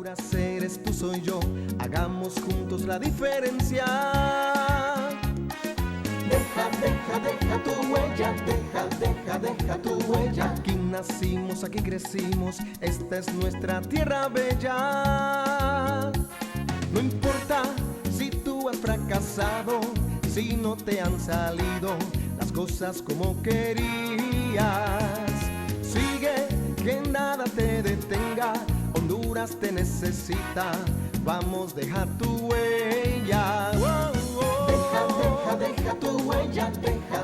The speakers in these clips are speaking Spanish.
Honduras eres tú, soy yo, hagamos juntos la diferencia. Deja tu huella, deja tu huella. Aquí nacimos, aquí crecimos, esta es nuestra tierra bella. No importa si tú has fracasado, si no te han salido las cosas como querías. Sigue, que nada te detenga, Honduras te necesita, vamos, deja tu huella. Deja tu huella, deja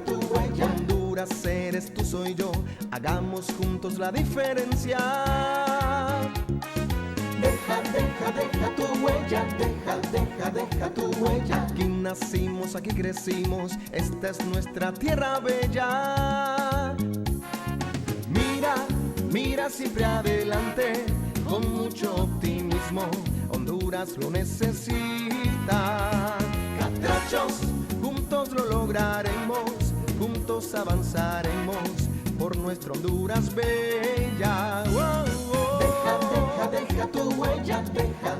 tu huella. Honduras eres tú, soy yo, hagamos juntos la diferencia. Deja tu huella, deja tu huella. Aquí nacimos, aquí crecimos, esta es nuestra tierra bella. Mira siempre adelante, con mucho optimismo, Honduras lo necesita. Catrachos, juntos lo lograremos, juntos avanzaremos por nuestra Honduras bella. Deja tu huella, deja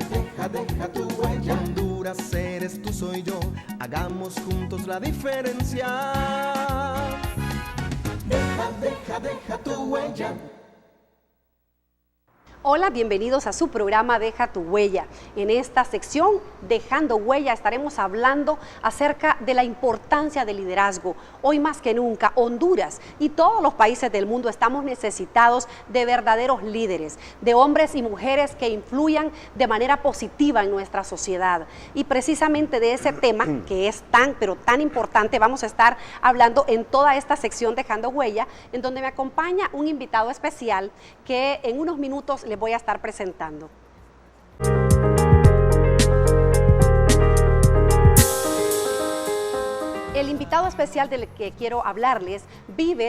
tu huella. Honduras eres tú, soy yo, hagamos juntos la diferencia. Deja tu huella. Hola, bienvenidos a su programa Deja tu Huella. En esta sección, Dejando Huella, estaremos hablando acerca de la importancia del liderazgo. Hoy más que nunca, Honduras y todos los países del mundo estamos necesitados de verdaderos líderes, de hombres y mujeres que influyan de manera positiva en nuestra sociedad. Y precisamente de ese tema, que es pero tan importante, vamos a estar hablando en toda esta sección Dejando Huella, en donde me acompaña un invitado especial que en unos minutos les voy a estar presentando. El invitado especial del que quiero hablarles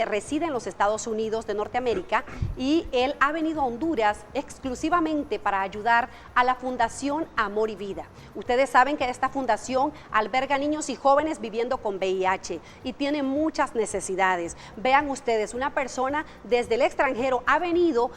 reside en los Estados Unidos de Norteamérica y él ha venido a Honduras exclusivamente para ayudar a la Fundación Amor y Vida. Ustedes saben que esta fundación alberga niños y jóvenes viviendo con VIH y tiene muchas necesidades. Vean ustedes, una persona desde el extranjero ha venido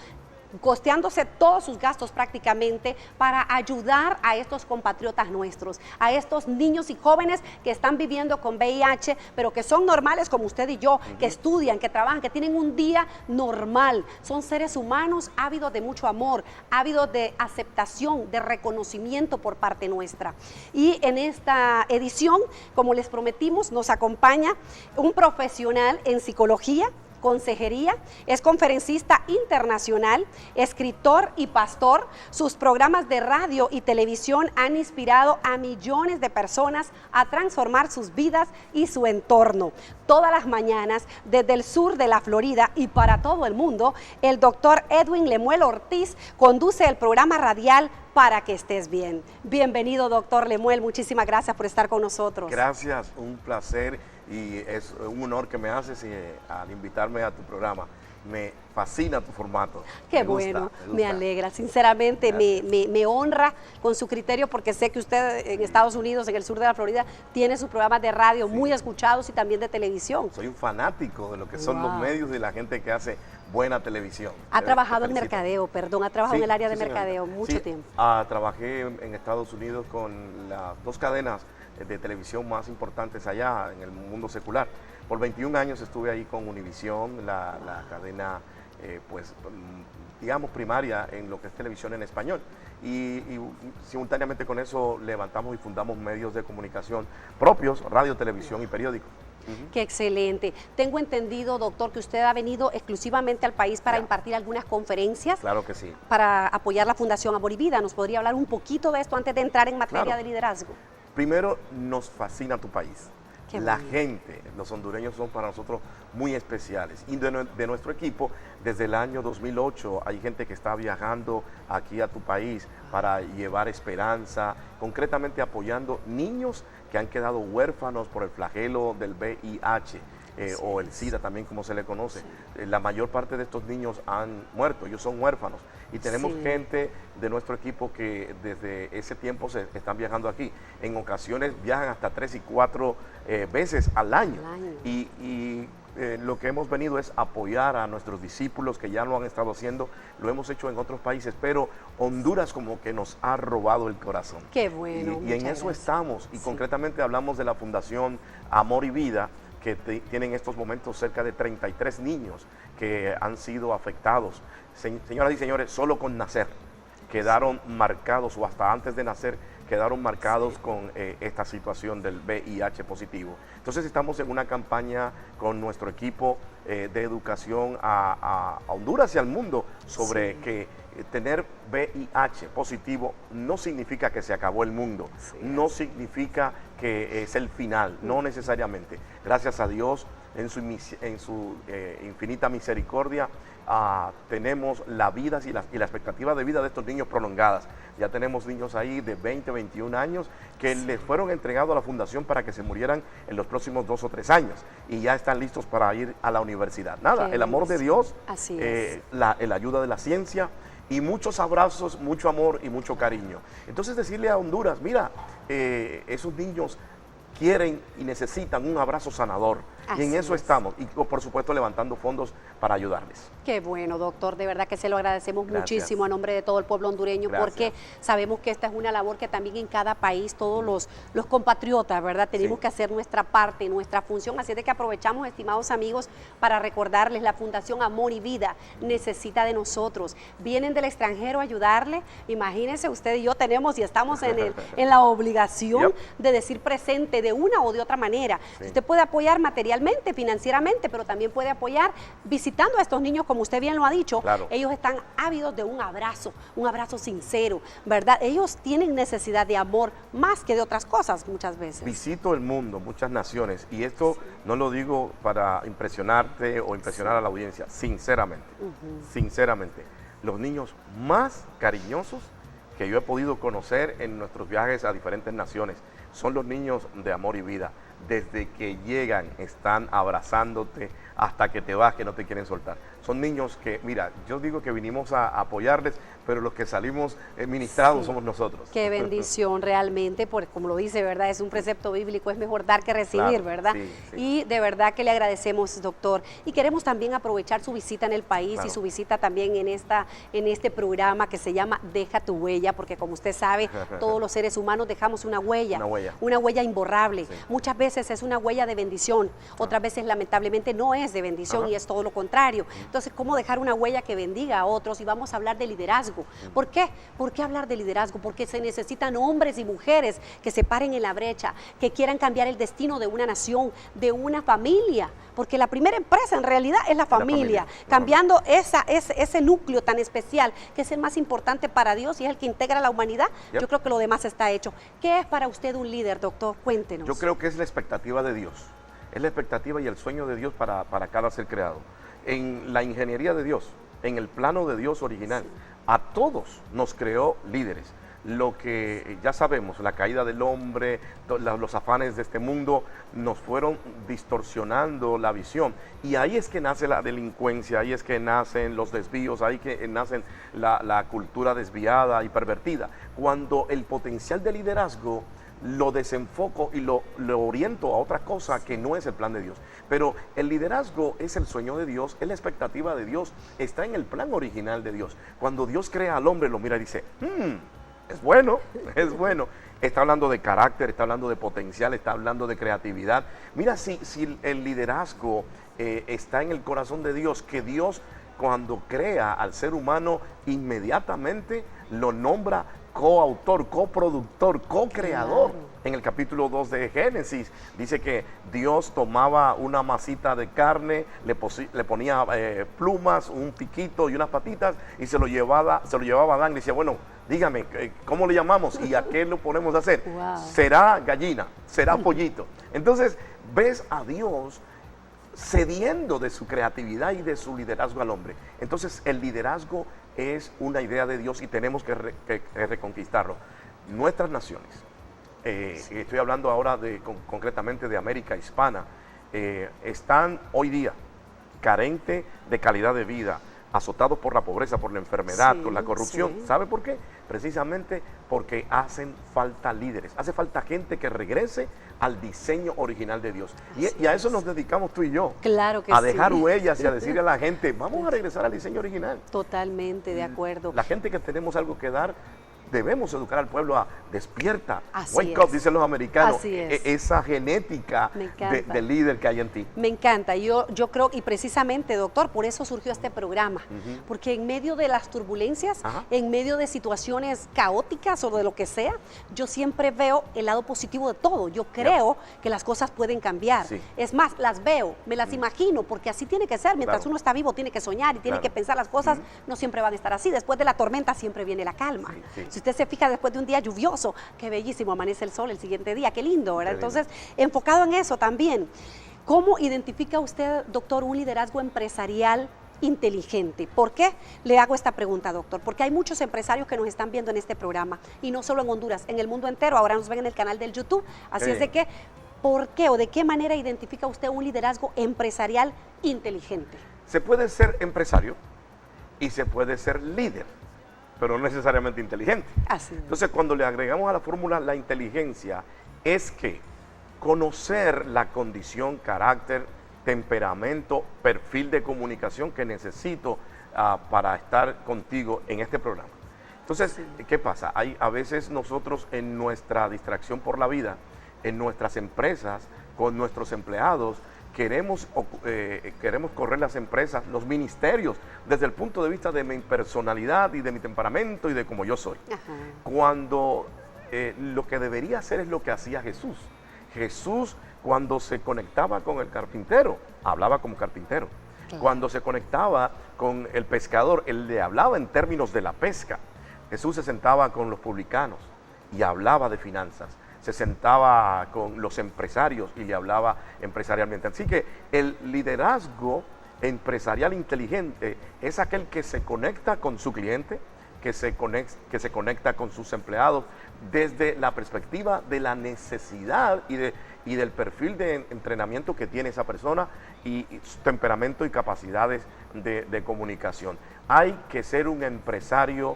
costeándose todos sus gastos prácticamente para ayudar a estos compatriotas nuestros, a estos niños y jóvenes que están viviendo con VIH, pero que son normales como usted y yo, que estudian, que trabajan, que tienen un día normal. Son seres humanos ávidos de mucho amor, ávidos de aceptación, de reconocimiento por parte nuestra. Y en esta edición, como les prometimos, nos acompaña un profesional en psicología, consejería, es conferencista internacional, escritor y pastor. Sus programas de radio y televisión han inspirado a millones de personas a transformar sus vidas y su entorno. Todas las mañanas, desde el sur de la Florida y para todo el mundo, el doctor Edwin Lemuel Ortiz conduce el programa radial Para que estés bien. Bienvenido, doctor Lemuel, muchísimas gracias por estar con nosotros. Gracias, un placer y es un honor que me haces al invitarme a tu programa. Me fascina tu formato. Qué bueno, me alegra, sinceramente me honra con su criterio, porque sé que usted en Estados Unidos, en el sur de la Florida, tiene sus programas de radio muy escuchados y también de televisión. Soy un fanático de lo que son los medios y la gente que hace buena televisión. Ha trabajado en mercadeo, ha trabajado en el área de mercadeo mucho tiempo. Trabajé en Estados Unidos con las dos cadenas de televisión más importantes allá en el mundo secular. Por 21 años estuve ahí con Univisión, la cadena, digamos, primaria en lo que es televisión en español. Y simultáneamente con eso levantamos y fundamos medios de comunicación propios, radio, televisión y periódico. Qué excelente. Tengo entendido, doctor, que usted ha venido exclusivamente al país para impartir algunas conferencias. Claro que sí. Para apoyar la Fundación Amor y Vida. ¿Nos podría hablar un poquito de esto antes de entrar en materia de liderazgo? Primero, nos fascina tu país. Qué la bueno. gente, los hondureños son para nosotros muy especiales. Y de nuestro equipo, desde el año 2008, hay gente que está viajando aquí a tu país para llevar esperanza, concretamente apoyando niños que han quedado huérfanos por el flagelo del VIH. O el SIDA también, como se le conoce. La mayor parte de estos niños han muerto, ellos son huérfanos. Y tenemos gente de nuestro equipo que desde ese tiempo se están viajando aquí. En ocasiones viajan hasta 3 y 4 veces al año. Y lo que hemos venido es apoyar a nuestros discípulos que ya lo han estado haciendo, lo hemos hecho en otros países, pero Honduras como que nos ha robado el corazón. Qué bueno. Y en eso gracias. estamos, y Sí. concretamente hablamos de la Fundación Amor y Vida, que tienen en estos momentos cerca de 33 niños que han sido afectados. Señoras y señores, solo con nacer quedaron marcados, o hasta antes de nacer, quedaron marcados con esta situación del VIH positivo. Entonces estamos en una campaña con nuestro equipo de educación a Honduras y al mundo sobre que tener VIH positivo no significa que se acabó el mundo, no significa que es el final, no necesariamente. Gracias a Dios, en su infinita misericordia, tenemos la vida y la expectativa de vida de estos niños prolongadas. Ya tenemos niños ahí de 20, 21 años que les fueron entregados a la fundación para que se murieran en los próximos 2 o 3 años y ya están listos para ir a la universidad. Nada, el amor de Dios, Así es. la ayuda de la ciencia y muchos abrazos, mucho amor y mucho cariño. Entonces decirle a Honduras, mira, esos niños quieren y necesitan un abrazo sanador. Y en eso estamos, y por supuesto levantando fondos para ayudarles. Qué bueno, doctor, de verdad que se lo agradecemos muchísimo a nombre de todo el pueblo hondureño, Gracias. porque sabemos que esta es una labor que también en cada país, todos los compatriotas, ¿verdad? Tenemos que hacer nuestra parte, nuestra función, así es de que aprovechamos, estimados amigos, para recordarles, la Fundación Amor y Vida necesita de nosotros. Vienen del extranjero a ayudarle, imagínense, usted y yo tenemos y estamos en la obligación de decir presente de una o de otra manera. Usted puede apoyar materialmente, financieramente, pero también puede apoyar visitando a estos niños, como usted bien lo ha dicho. Ellos están ávidos de un abrazo sincero, ¿verdad? Ellos tienen necesidad de amor más que de otras cosas muchas veces. Visito el mundo, muchas naciones, y esto no lo digo para impresionarte o impresionar a la audiencia, sinceramente, sinceramente, los niños más cariñosos que yo he podido conocer en nuestros viajes a diferentes naciones son los niños de Amor y Vida. Desde que llegan están abrazándote hasta que te vas, que no te quieren soltar. Son niños que, mira, yo digo que vinimos a apoyarles, pero los que salimos ministrados somos nosotros. Qué bendición realmente, porque como lo dice, ¿verdad? Es un precepto bíblico, es mejor dar que recibir, ¿verdad? Y de verdad que le agradecemos, doctor. Y queremos también aprovechar su visita en el país y su visita también en este programa que se llama Deja tu huella, porque como usted sabe, todos los seres humanos dejamos una huella imborrable. Muchas veces es una huella de bendición, otras veces lamentablemente no es de bendición y es todo lo contrario. Entonces, ¿cómo dejar una huella que bendiga a otros? Y vamos a hablar de liderazgo. ¿Por qué? ¿Por qué hablar de liderazgo? Porque se necesitan hombres y mujeres que se paren en la brecha, que quieran cambiar el destino de una nación, de una familia, porque la primera empresa en realidad es la familia, cambiando ese núcleo tan especial, que es el más importante para Dios y es el que integra a la humanidad. Yo creo que lo demás está hecho. ¿Qué es para usted un líder, doctor? Cuéntenos. Yo creo que es la expectativa de Dios, es la expectativa y el sueño de Dios para cada ser creado. En la ingeniería de Dios, en el plano de Dios original, a todos nos creó líderes. Lo que ya sabemos, la caída del hombre, los afanes de este mundo nos fueron distorsionando la visión. Y ahí es que nace la delincuencia, ahí es que nacen los desvíos, ahí que nacen la cultura desviada y pervertida. Cuando el potencial de liderazgo lo desenfoco y lo oriento a otra cosa que no es el plan de Dios. Pero el liderazgo es el sueño de Dios, es la expectativa de Dios, está en el plan original de Dios. Cuando Dios crea al hombre, lo mira y dice, es bueno, es bueno. Está hablando de carácter, está hablando de potencial, está hablando de creatividad. Mira, si el liderazgo está en el corazón de Dios, que Dios cuando crea al ser humano inmediatamente lo nombra coautor, coproductor, co-creador. En el capítulo 2 de Génesis dice que Dios tomaba una masita de carne, le ponía plumas, un piquito y unas patitas y se lo llevaba a Adán. Le decía, bueno, dígame, ¿cómo le llamamos? ¿Y a qué lo ponemos a hacer? ¿Será gallina? ¿Será pollito? Entonces, ves a Dios cediendo de su creatividad y de su liderazgo al hombre. Entonces, el liderazgo es una idea de Dios y tenemos que reconquistarlo. Nuestras naciones, estoy hablando ahora concretamente de América Hispana, están hoy día carentes de calidad de vida. azotados por la pobreza, por la enfermedad, Sí, por la corrupción. sí. ¿Sabe por qué? Precisamente porque hacen falta líderes, hace falta gente que regrese al diseño original de Dios. Y a eso nos dedicamos tú y yo. Claro que a sí. dejar huellas y a decirle a la gente, vamos a regresar al diseño original. Totalmente de acuerdo. La gente que tenemos algo que dar, debemos educar al pueblo a despierta, Así wake es. up, dicen los americanos, Así es. esa genética Me encanta. de líder que hay en ti. Me encanta, yo creo, y precisamente, doctor, por eso surgió este programa, porque en medio de las turbulencias, Ajá. en medio de situaciones caóticas o de lo que sea, yo siempre veo el lado positivo de todo. Yo creo que las cosas pueden cambiar. Sí. Es más, las veo, me las imagino, porque así tiene que ser. Mientras Claro. uno está vivo, tiene que soñar y tiene Claro. que pensar las cosas, no siempre van a estar así. Después de la tormenta siempre viene la calma. Sí, sí. Si usted se fija después de un día lluvioso, qué bellísimo, amanece el sol el siguiente día, qué lindo, ¿verdad? Qué lindo. Entonces, enfocado en eso también, ¿cómo identifica usted, doctor, un liderazgo empresarial inteligente? ¿Por qué le hago esta pregunta, doctor? Porque hay muchos empresarios que nos están viendo en este programa, y no solo en Honduras, en el mundo entero. Ahora nos ven en el canal del YouTube, así es de que, ¿por qué o de qué manera identifica usted un liderazgo empresarial inteligente? Se puede ser empresario y se puede ser líder, pero no necesariamente inteligente. Así es. Entonces, cuando le agregamos a la fórmula la inteligencia, es que conocer la condición, carácter, temperamento, perfil de comunicación que necesito para estar contigo en este programa. Entonces, ¿qué pasa? A veces nosotros en nuestra distracción por la vida, en nuestras empresas, con nuestros empleados, queremos correr las empresas, los ministerios, desde el punto de vista de mi personalidad y de mi temperamento y de cómo yo soy. Ajá. Cuando lo que debería hacer es lo que hacía Jesús. Jesús, cuando se conectaba con el carpintero, hablaba como carpintero. Claro. Cuando se conectaba con el pescador, él le hablaba en términos de la pesca. Jesús se sentaba con los publicanos y hablaba de finanzas. Se sentaba con los empresarios y le hablaba empresarialmente. Así que el liderazgo empresarial inteligente es aquel que se conecta con su cliente, que se conecta con sus empleados desde la perspectiva de la necesidad y del perfil de entrenamiento que tiene esa persona y su temperamento y capacidades de comunicación. Hay que ser un empresario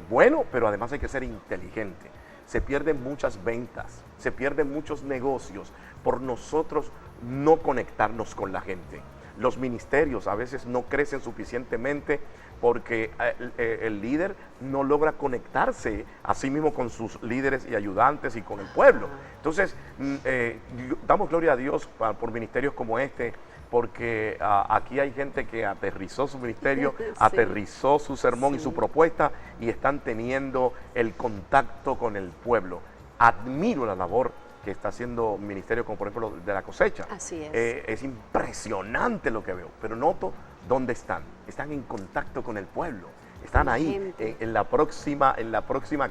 bueno, pero además hay que ser inteligente. Se pierden muchas ventas, se pierden muchos negocios por nosotros no conectarnos con la gente. Los ministerios a veces no crecen suficientemente porque el líder no logra conectarse a sí mismo con sus líderes y ayudantes y con el pueblo. Entonces, damos gloria a Dios por ministerios como este, porque aquí hay gente que aterrizó su ministerio, Sí. aterrizó su sermón y Sí. su propuesta y están teniendo el contacto con el pueblo. Admiro la labor que está haciendo ministerio como por ejemplo de la cosecha. Así es. Es impresionante lo que veo, pero noto dónde están. Están en contacto con el pueblo. Están La ahí, gente. en la próxima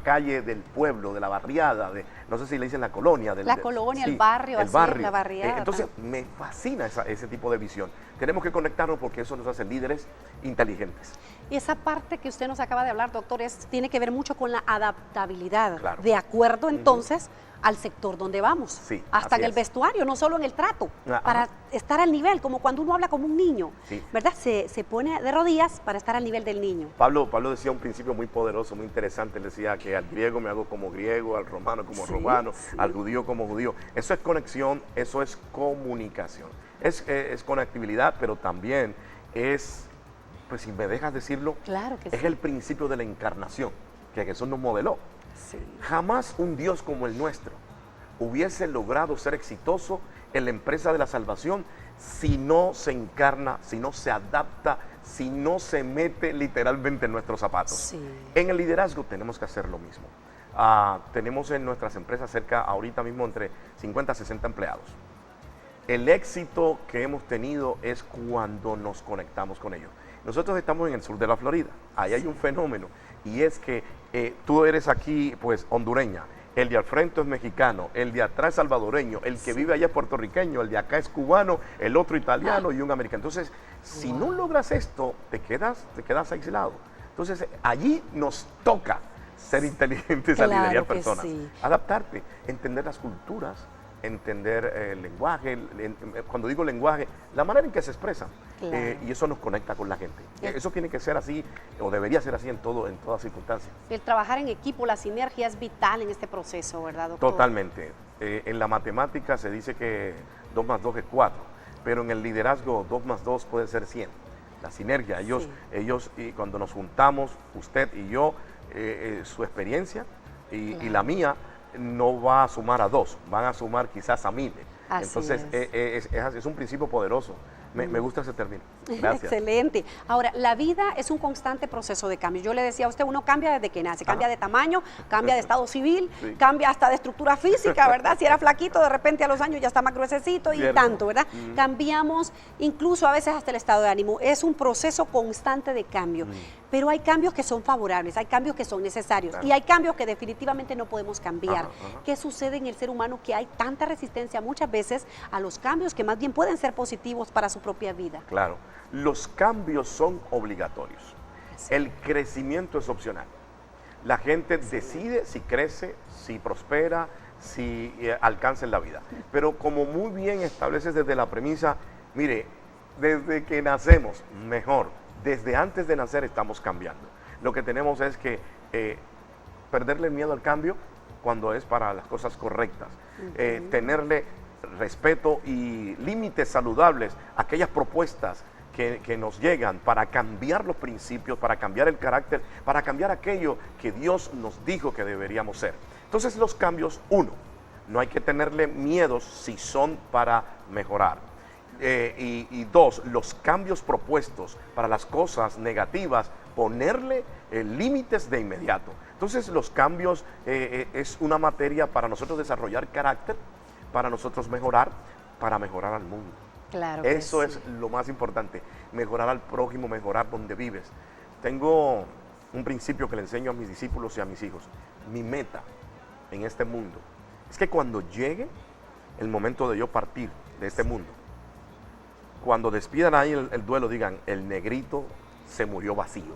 calle del pueblo, de la barriada, no sé si le dicen la colonia. La colonia, el barrio, así es, la barriada. Entonces, me fascina ese tipo de visión. Tenemos que conectarnos porque eso nos hace líderes inteligentes. Y esa parte que usted nos acaba de hablar, doctor, tiene que ver mucho con la adaptabilidad, Claro. de acuerdo entonces al sector donde vamos, Sí, hasta así en el es. vestuario, no solo en el trato, Ajá. para estar al nivel, como cuando uno habla como un niño, Sí. ¿verdad? Se pone de rodillas para estar al nivel del niño. Pablo decía un principio muy poderoso, muy interesante. Él decía que al griego me hago como griego, al romano como Sí, romano, sí. al judío como judío. Eso es conexión, eso es comunicación. Es conectividad, pero también es, pues si me dejas decirlo, Claro que es sí. el principio de la encarnación que Jesús nos modeló. Sí. Jamás un Dios como el nuestro hubiese logrado ser exitoso en la empresa de la salvación si no se encarna, si no se adapta, si no se mete literalmente en nuestros zapatos. Sí. En el liderazgo tenemos que hacer lo mismo. Tenemos en nuestras empresas cerca ahorita mismo entre 50 a 60 empleados. El éxito que hemos tenido es cuando nos conectamos con ellos. Nosotros estamos en el sur de la Florida. Ahí hay un fenómeno y es que tú eres aquí pues hondureña, el de al frente es mexicano, el de atrás es salvadoreño, el que vive allá es puertorriqueño, el de acá es cubano, el otro italiano y un americano. Entonces, si no logras esto, te quedas aislado. Entonces, allí nos toca ser inteligentes al Claro liderar que personas, sí. adaptarte, entender las culturas, entender el lenguaje, cuando digo lenguaje, la manera en que se expresan. Claro. y eso nos conecta con la gente. Es- Eso tiene que ser así, o debería ser así en todas circunstancias. El trabajar en equipo, la sinergia es vital en este proceso, ¿verdad, doctor? Totalmente. En la matemática se dice que 2 más 2 es 4, pero en el liderazgo 2 más 2 puede ser 100. La sinergia, ellos y cuando nos juntamos, usted y yo, su experiencia y la mía no va a sumar a 2, van a sumar quizás a 1000. Así Entonces es un principio poderoso. Me gusta ese término. Gracias. Excelente. Ahora, la vida es un constante proceso de cambio. Yo le decía a usted, uno cambia desde que nace, cambia de tamaño, cambia de estado civil, Sí. cambia hasta de estructura física, ¿verdad? Si era flaquito, de repente a los años ya está más gruesecito y Cierto. tanto, ¿verdad? Cambiamos incluso a veces hasta el estado de ánimo. Es un proceso constante de cambio. Pero hay cambios que son favorables, hay cambios que son necesarios Claro. y hay cambios que definitivamente no podemos cambiar. Ajá, ajá. ¿Qué sucede en el ser humano? Que hay tanta resistencia muchas veces a los cambios que más bien pueden ser positivos para su propia vida. Claro, los cambios son obligatorios. El crecimiento es opcional. La gente decide si crece, si prospera, si alcanza en la vida. Pero como muy bien estableces desde la premisa, mire, desde que nacemos, mejor, desde antes de nacer estamos cambiando. Lo que tenemos es que perderle el miedo al cambio cuando es para las cosas correctas. Tenerle respeto y límites saludables a aquellas propuestas que nos llegan para cambiar los principios, para cambiar el carácter, para cambiar aquello que Dios nos dijo que deberíamos ser. Entonces los cambios, uno, no hay que tenerle miedos si son para mejorar. Y dos, los cambios propuestos para las cosas negativas, ponerle límites de inmediato. Entonces los cambios es una materia para nosotros desarrollar carácter, para nosotros mejorar, para mejorar al mundo. Claro que Eso sí. es lo más importante, mejorar al prójimo, mejorar donde vives. Tengo un principio que le enseño a mis discípulos y a mis hijos. Mi meta en este mundo es que cuando llegue el momento de yo partir de este mundo, cuando despidan ahí el duelo, digan, el negrito se murió vacío.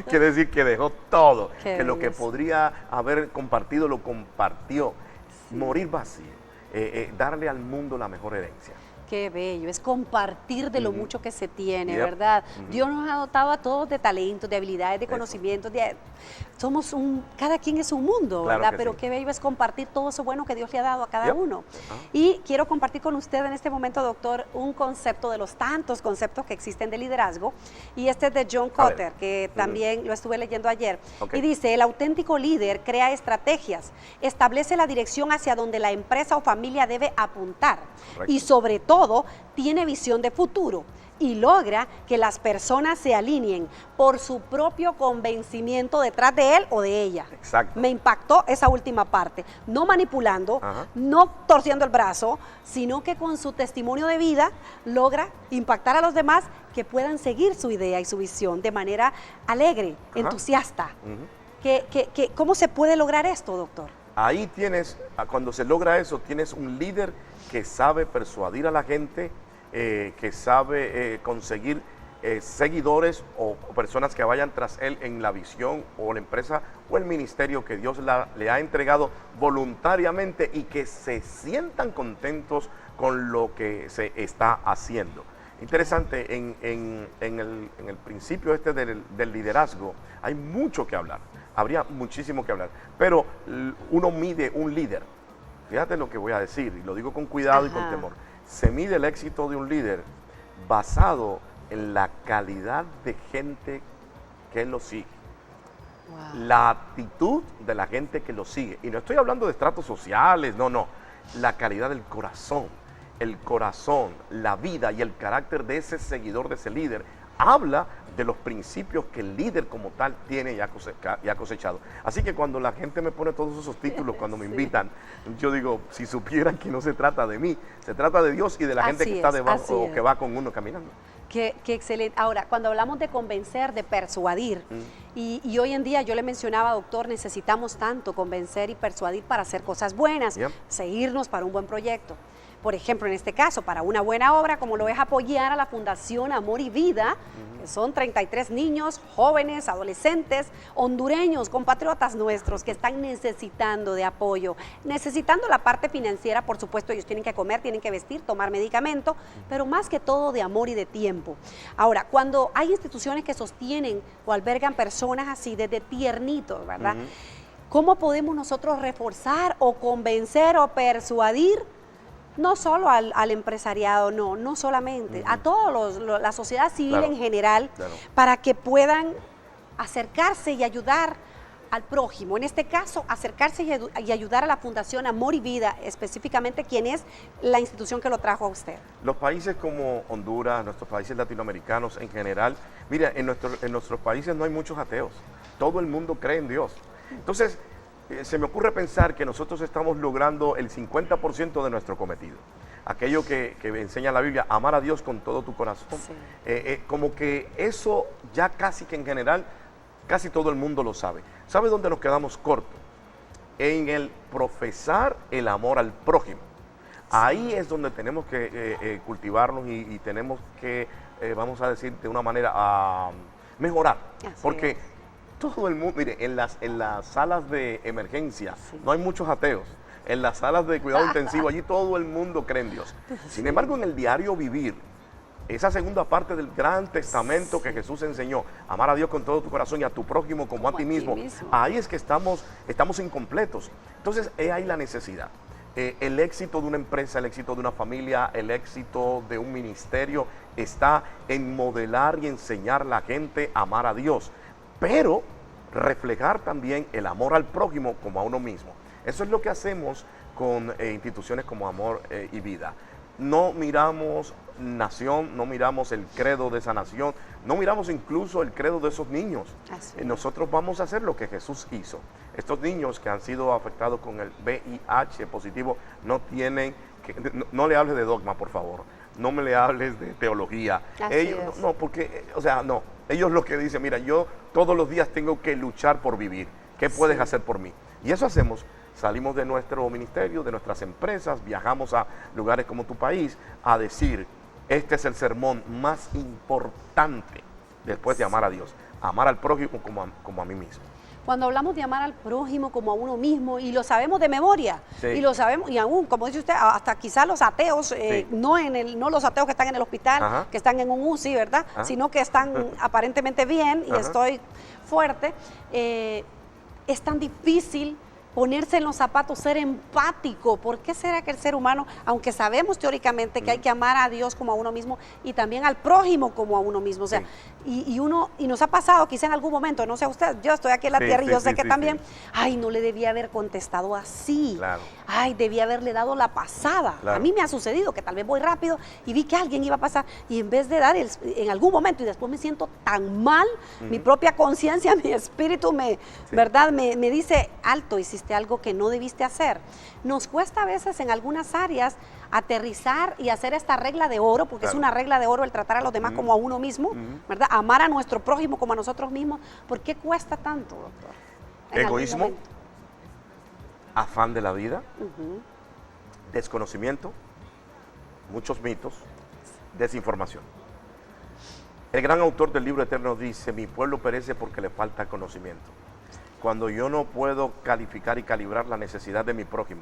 Quiere decir que dejó todo, Qué que lo que belleza. podría haber compartido lo compartió. Morir vacío, darle al mundo la mejor herencia. Qué bello, es compartir de lo mucho que se tiene, Yep. ¿verdad? Dios nos ha dotado a todos de talentos, de habilidades, de Eso. conocimientos, cada quien es un mundo, Claro ¿verdad? que Pero sí. qué bello es compartir todo eso bueno que Dios le ha dado a cada Yep. uno. Ajá. Y quiero compartir con usted en este momento, doctor, un concepto de los tantos conceptos que existen de liderazgo, y este es de John A ver. Kotter, que también lo estuve leyendo ayer, Ok. y dice, el auténtico líder crea estrategias, establece la dirección hacia donde la empresa o familia debe apuntar, Correcto. y sobre todo tiene visión de futuro y logra que las personas se alineen por su propio convencimiento detrás de él o de ella. Exacto. Me impactó esa última parte, no manipulando, Ajá. no torciendo el brazo, sino que con su testimonio de vida logra impactar a los demás que puedan seguir su idea y su visión de manera alegre, entusiasta. Ujú. ¿Cómo se puede lograr esto, doctor? Ahí tienes, cuando se logra eso, tienes un líder que sabe persuadir a la gente, que sabe conseguir seguidores o personas que vayan tras él en la visión o la empresa o el ministerio que Dios le ha entregado voluntariamente y que se sientan contentos con lo que se está haciendo. Interesante, en el principio este del liderazgo hay mucho que hablar, habría muchísimo que hablar, pero uno mide un líder, fíjate lo que voy a decir, y lo digo con cuidado y con Ajá. temor, se mide el éxito de un líder basado en la calidad de gente que lo sigue. La actitud de la gente que lo sigue. Y no estoy hablando de estratos sociales, no. La calidad del corazón. El corazón, la vida y el carácter de ese seguidor, de ese líder, habla de los principios que el líder como tal tiene y ha cosechado. Así que cuando la gente me pone todos esos títulos, cuando me invitan, yo digo, si supieran que no se trata de mí, se trata de Dios y de la gente Así que está es, debajo así o es. que va con uno caminando. Qué excelente. Ahora, cuando hablamos de convencer, de persuadir, y hoy en día yo le mencionaba, doctor, necesitamos tanto convencer y persuadir para hacer cosas buenas, Yep. seguirnos para un buen proyecto. por ejemplo, en este caso, para una buena obra, como lo es apoyar a la Fundación Amor y Vida, que son 33 niños, jóvenes, adolescentes, hondureños, compatriotas nuestros que están necesitando de apoyo, necesitando la parte financiera, por supuesto, ellos tienen que comer, tienen que vestir, tomar medicamento, pero más que todo de amor y de tiempo. Ahora, cuando hay instituciones que sostienen o albergan personas así desde tiernitos, ¿verdad? ¿Cómo podemos nosotros reforzar o convencer o persuadir no solo al empresariado, no solamente, a todos la sociedad civil en general, para que puedan acercarse y ayudar al prójimo? En este caso, acercarse y ayudar a la Fundación Amor y Vida, específicamente, ¿quién es la institución que lo trajo a usted? Los países como Honduras, nuestros países latinoamericanos en general, mira, en nuestros países no hay muchos ateos, todo el mundo cree en Dios. Entonces, se me ocurre pensar que nosotros estamos logrando el 50% de nuestro cometido. Aquello que enseña la Biblia, amar a Dios con todo tu corazón. Sí. Como que eso ya casi que en general, casi todo el mundo lo sabe. ¿Sabe dónde nos quedamos cortos? En el profesar el amor al prójimo. Sí. Ahí es donde tenemos que cultivarnos y tenemos que, vamos a decir de una manera, mejorar. Así porque es. Todo el mundo, mire, en las salas de emergencia no hay muchos ateos. En las salas de cuidado intensivo, allí todo el mundo cree en Dios. Sin embargo, en el diario vivir, esa segunda parte del gran testamento que Jesús enseñó, amar a Dios con todo tu corazón y a tu prójimo como a ti mismo, ahí es que estamos incompletos. Entonces, es ahí la necesidad. El éxito de una empresa, el éxito de una familia, el éxito de un ministerio está en modelar y enseñar a la gente a amar a Dios, pero reflejar también el amor al prójimo como a uno mismo. Eso es lo que hacemos con instituciones como Amor y Vida. No miramos nación, no miramos el credo de esa nación, no miramos incluso el credo de esos niños. Nosotros vamos a hacer lo que Jesús hizo. Estos niños que han sido afectados con el VIH positivo no tienen que, no le hables de dogma, por favor. No me le hables de teología. Ellos, no, porque, o sea, no. Ellos lo que dicen, mira, yo todos los días tengo que luchar por vivir. ¿Qué puedes hacer por mí? Y eso hacemos. Salimos de nuestro ministerio, de nuestras empresas, viajamos a lugares como tu país a decir, este es el sermón más importante después de amar a Dios. Amar al prójimo como a mí mismo. Cuando hablamos de amar al prójimo como a uno mismo, y lo sabemos de memoria, y lo sabemos, y aún, como dice usted, hasta quizás los ateos, no los ateos que están en el hospital, que están en un UCI, ¿verdad? Sino que están aparentemente bien, y estoy fuerte, es tan difícil ponerse en los zapatos, ser empático. ¿Por qué será que el ser humano, aunque sabemos teóricamente que hay que amar a Dios como a uno mismo y también al prójimo como a uno mismo? O sea, y nos ha pasado quizá en algún momento, no sé usted, yo estoy aquí en la tierra y yo sé que también, ay, no le debía haber contestado así, ay, debía haberle dado la pasada. A mí me ha sucedido que tal vez voy rápido y vi que alguien iba a pasar y en vez de dar en algún momento y después me siento tan mal, mi propia conciencia, mi espíritu ¿verdad? Me dice, alto, hiciste algo que no debiste hacer. Nos cuesta a veces en algunas áreas aterrizar y hacer esta regla de oro, porque es una regla de oro el tratar a los demás como a uno mismo, ¿verdad? Amar a nuestro prójimo como a nosotros mismos. ¿Por qué cuesta tanto, doctor? Egoísmo, afán de la vida, desconocimiento, muchos mitos, desinformación. El gran autor del libro eterno dice, mi pueblo perece porque le falta conocimiento. Cuando yo no puedo calificar y calibrar la necesidad de mi prójimo,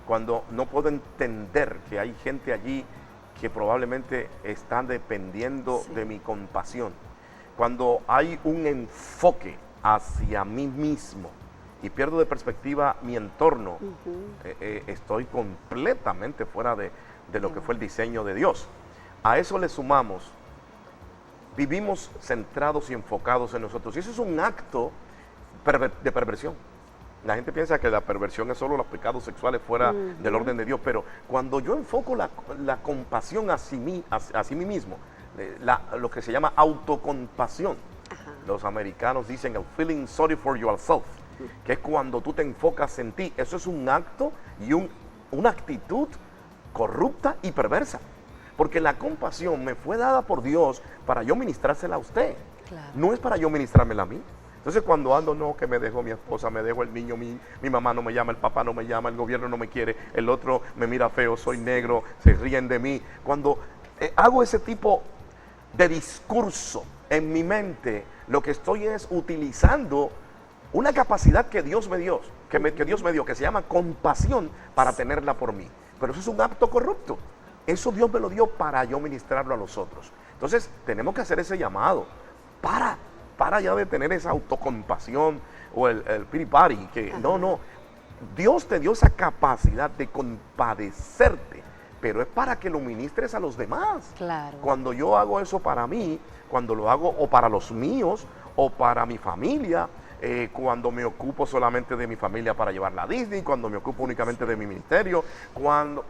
cuando no puedo entender que hay gente allí que probablemente están dependiendo de mi compasión, cuando hay un enfoque hacia mí mismo y pierdo de perspectiva mi entorno, estoy completamente fuera de lo que fue el diseño de Dios. A eso le sumamos, vivimos centrados y enfocados en nosotros, y eso es un acto de perversión. La gente piensa que la perversión es solo los pecados sexuales fuera del orden de Dios, pero cuando yo enfoco la compasión hacia mí mismo, lo que se llama autocompasión, los americanos dicen el feeling sorry for yourself, que es cuando tú te enfocas en ti. Eso es un acto y una actitud corrupta y perversa, porque la compasión me fue dada por Dios para yo ministrársela a usted, no es para yo ministrármela a mí. Entonces cuando ando, no, que me dejó mi esposa, me dejó el niño, mi mamá no me llama, el papá no me llama, el gobierno no me quiere, el otro me mira feo, soy negro, se ríen de mí. Cuando hago ese tipo de discurso en mi mente, lo que estoy es utilizando una capacidad que Dios me dio, que se llama compasión para tenerla por mí. Pero eso es un acto corrupto. Eso Dios me lo dio para yo ministrarlo a los otros. Entonces tenemos que hacer ese llamado. Para ya de tener esa autocompasión o el pity party, que no. Dios te dio esa capacidad de compadecerte, pero es para que lo ministres a los demás. Claro. Cuando yo hago eso para mí, cuando lo hago o para los míos o para mi familia, cuando me ocupo solamente de mi familia para llevarla a Disney, cuando me ocupo únicamente de mi ministerio, cuando,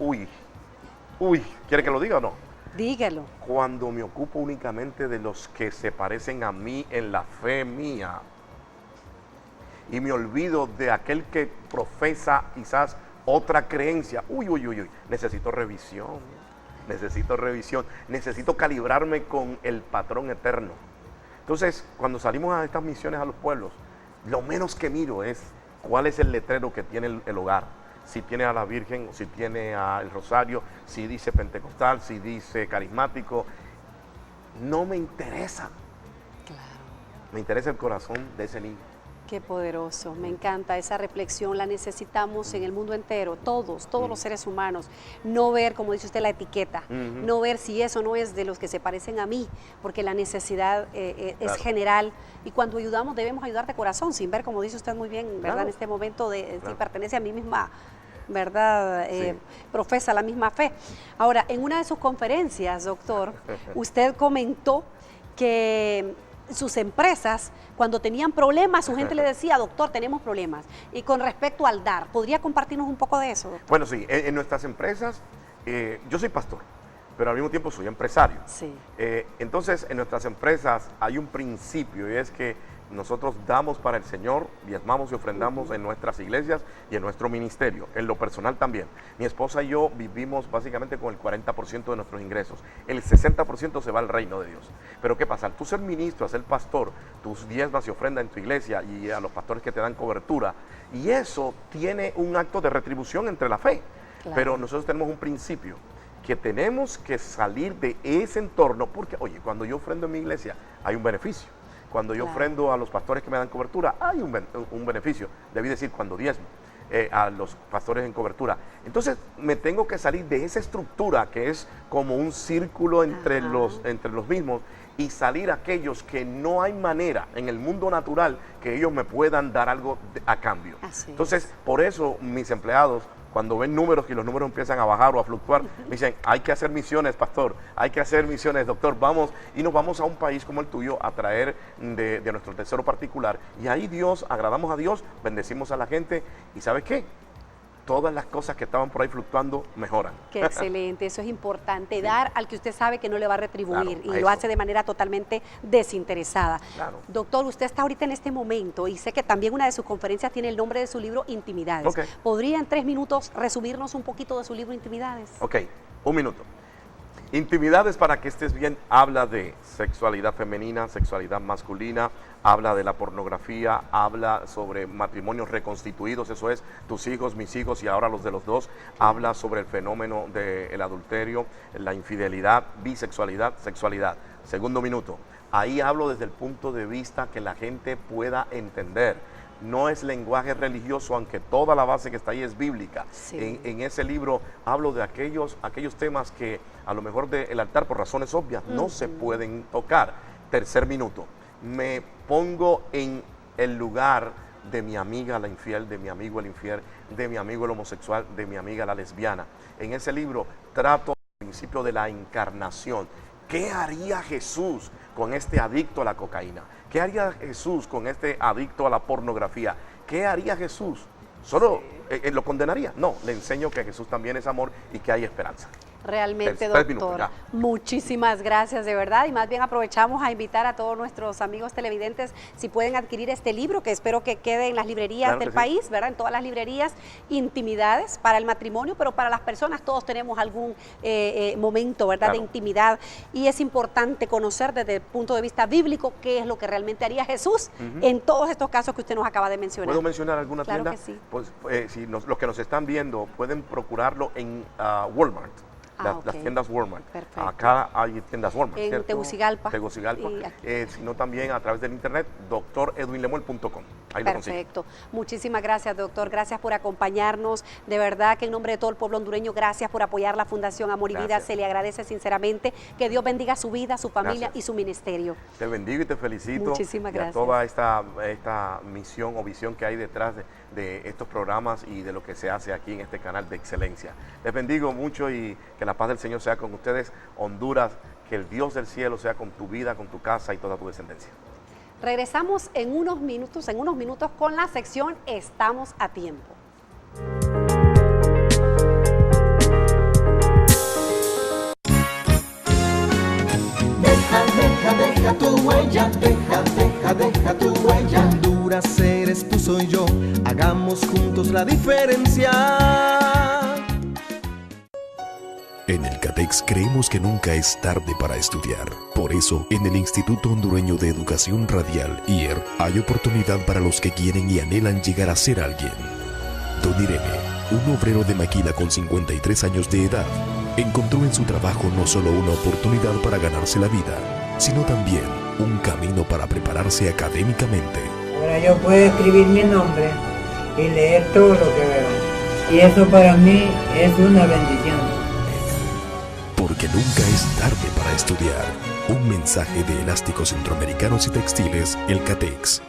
¿quiere que lo diga o no? Dígalo. Cuando me ocupo únicamente de los que se parecen a mí en la fe mía y me olvido de aquel que profesa quizás otra creencia, necesito revisión, necesito calibrarme con el patrón eterno. Entonces, cuando salimos a estas misiones a los pueblos, lo menos que miro es cuál es el letrero que tiene el hogar. Si tiene a la Virgen, si tiene al Rosario, si dice pentecostal, si dice carismático. No me interesa. Claro. Me interesa el corazón de ese niño. Qué poderoso, me encanta esa reflexión, la necesitamos en el mundo entero, todos los seres humanos. No ver, como dice usted, la etiqueta, no ver si eso no es de los que se parecen a mí, porque la necesidad es general, y cuando ayudamos debemos ayudar de corazón, sin ver, como dice usted muy bien, ¿verdad? Claro. En este momento de si pertenece a mí misma, ¿verdad? Sí. Profesa la misma fe. Ahora, en una de sus conferencias, doctor, usted comentó que sus empresas, cuando tenían problemas, su gente le decía, doctor, tenemos problemas. Y con respecto al dar, ¿podría compartirnos un poco de eso, doctor? Bueno, sí, en nuestras empresas, yo soy pastor, pero al mismo tiempo soy empresario. Sí. Entonces, en nuestras empresas hay un principio, y es que nosotros damos para el Señor, diezmamos y ofrendamos en nuestras iglesias y en nuestro ministerio, en lo personal también. Mi esposa y yo vivimos básicamente con el 40% de nuestros ingresos. El 60% se va al reino de Dios. Pero ¿qué pasa? Al tú ser ministro, a ser pastor, tus diezmas y ofrendas en tu iglesia y a los pastores que te dan cobertura, y eso tiene un acto de retribución entre la fe. Claro. Pero nosotros tenemos un principio, que tenemos que salir de ese entorno, porque, oye, cuando yo ofrendo en mi iglesia, hay un beneficio. Cuando yo ofrendo a los pastores que me dan cobertura, hay un beneficio. Debí decir, cuando diezmo a los pastores en cobertura. Entonces, me tengo que salir de esa estructura que es como un círculo entre los mismos, y salir a aquellos que no hay manera en el mundo natural que ellos me puedan dar algo a cambio. Entonces, por eso mis empleados, cuando ven números y los números empiezan a bajar o a fluctuar, me dicen, hay que hacer misiones, pastor, hay que hacer misiones, doctor, vamos, y nos vamos a un país como el tuyo a traer de nuestro tesoro particular, y ahí agradamos a Dios, bendecimos a la gente, y ¿sabes qué? Todas las cosas que estaban por ahí fluctuando mejoran. Qué excelente, eso es importante, sí. Dar al que usted sabe que no le va a retribuir, claro, y lo hace de manera totalmente desinteresada. Claro. Doctor, usted está ahorita en este momento y sé que también una de sus conferencias tiene el nombre de su libro, Intimidades. Okay. ¿Podría en 3 minutos resumirnos un poquito de su libro, Intimidades? Ok, 1 minuto. Intimidades, para que estés bien, habla de sexualidad femenina, sexualidad masculina, habla de la pornografía, habla sobre matrimonios reconstituidos, eso es, tus hijos, mis hijos y ahora los de los dos, habla sobre el fenómeno del adulterio, la infidelidad, bisexualidad, sexualidad. 2 minuto, ahí hablo desde el punto de vista que la gente pueda entender. No es lenguaje religioso, aunque toda la base que está ahí es bíblica. Sí. En ese libro hablo de aquellos temas que a lo mejor del altar, por razones obvias, no se pueden tocar. 3 minuto, me pongo en el lugar de mi amiga la infiel, de mi amigo el infiel, de mi amigo el homosexual, de mi amiga la lesbiana. En ese libro trato el principio de la encarnación. ¿Qué haría Jesús con este adicto a la cocaína? ¿Qué haría Jesús con este adicto a la pornografía? ¿Qué haría Jesús? ¿Solo lo condenaría? No, le enseño que Jesús también es amor y que hay esperanza. Realmente, 3 minutos, doctor, ya. muchísimas gracias, de verdad, y más bien aprovechamos a invitar a todos nuestros amigos televidentes si pueden adquirir este libro, que espero que quede en las librerías Claro del que sí. país, ¿verdad? En todas las librerías, Intimidades para el matrimonio, pero para las personas todos tenemos algún momento, ¿verdad?, Claro. de intimidad, y es importante conocer desde el punto de vista bíblico qué es lo que realmente haría Jesús en todos estos casos que usted nos acaba de mencionar. ¿Puedo mencionar alguna Claro tienda? que sí. Pues si los que nos están viendo pueden procurarlo en Walmart. Ok. Las tiendas Walmart. Perfecto. Acá hay tiendas Walmart, En ¿cierto? Tegucigalpa. Tegucigalpa. Y aquí. Sino también a través del internet, doctoredwinlemuel.com. Ahí lo consiguen. Perfecto. Muchísimas gracias, doctor. Gracias por acompañarnos. De verdad que en nombre de todo el pueblo hondureño, gracias por apoyar la Fundación Amor y Vida. Gracias. Se le agradece sinceramente. Que Dios bendiga su vida, su familia Gracias. y su ministerio. Te bendigo y te felicito. Muchísimas y a gracias. toda esta misión o visión que hay detrás de estos programas y de lo que se hace aquí en este canal de excelencia. Les bendigo mucho y que la paz del Señor sea con ustedes. Honduras, que el Dios del cielo sea con tu vida, con tu casa y toda tu descendencia. Regresamos en unos minutos con la sección Estamos a Tiempo. Deja tu huella, deja tu huella. Honduras eres tú, soy yo, hagamos juntos la diferencia. En el CATEX creemos que nunca es tarde para estudiar. Por eso, en el Instituto Hondureño de Educación Radial, IER, hay oportunidad para los que quieren y anhelan llegar a ser alguien. Don Irene, un obrero de maquila con 53 años de edad, encontró en su trabajo no solo una oportunidad para ganarse la vida, sino también un camino para prepararse académicamente. Ahora yo puedo escribir mi nombre y leer todo lo que veo. Y eso para mí es una bendición. Porque nunca es tarde para estudiar. Un mensaje de Elásticos Centroamericanos y Textiles, el CATEX.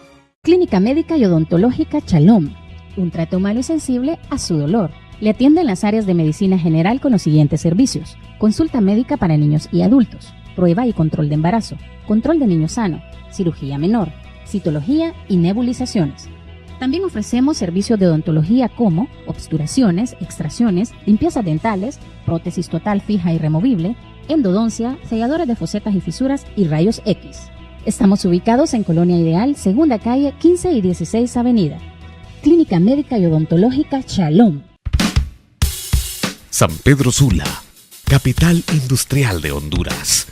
Clínica Médica y Odontológica Shalom. Un trato humano y sensible a su dolor. Le atiende en las áreas de medicina general con los siguientes servicios: consulta médica para niños y adultos, prueba y control de embarazo, control de niño sano, cirugía menor, citología y nebulizaciones. También ofrecemos servicios de odontología como obturaciones, extracciones, limpiezas dentales, prótesis total fija y removible, endodoncia, selladores de fosetas y fisuras y rayos X. Estamos ubicados en Colonia Ideal, Segunda Calle, 15 y 16 Avenida. Clínica Médica y Odontológica Shalom. San Pedro Sula, capital industrial de Honduras.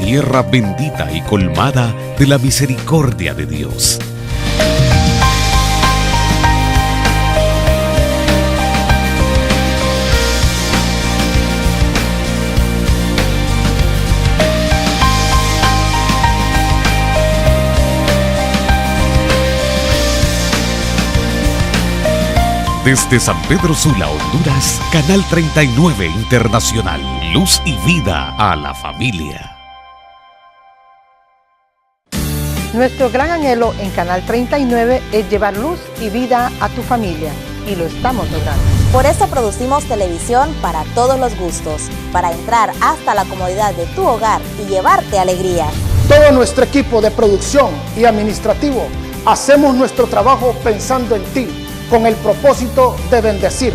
Tierra bendita y colmada de la misericordia de Dios. Desde San Pedro Sula, Honduras, Canal 39 Internacional. Luz y vida a la familia. Nuestro gran anhelo en Canal 39 es llevar luz y vida a tu familia, y lo estamos logrando. Por eso producimos televisión para todos los gustos, para entrar hasta la comodidad de tu hogar y llevarte alegría. Todo nuestro equipo de producción y administrativo hacemos nuestro trabajo pensando en ti, con el propósito de bendecir.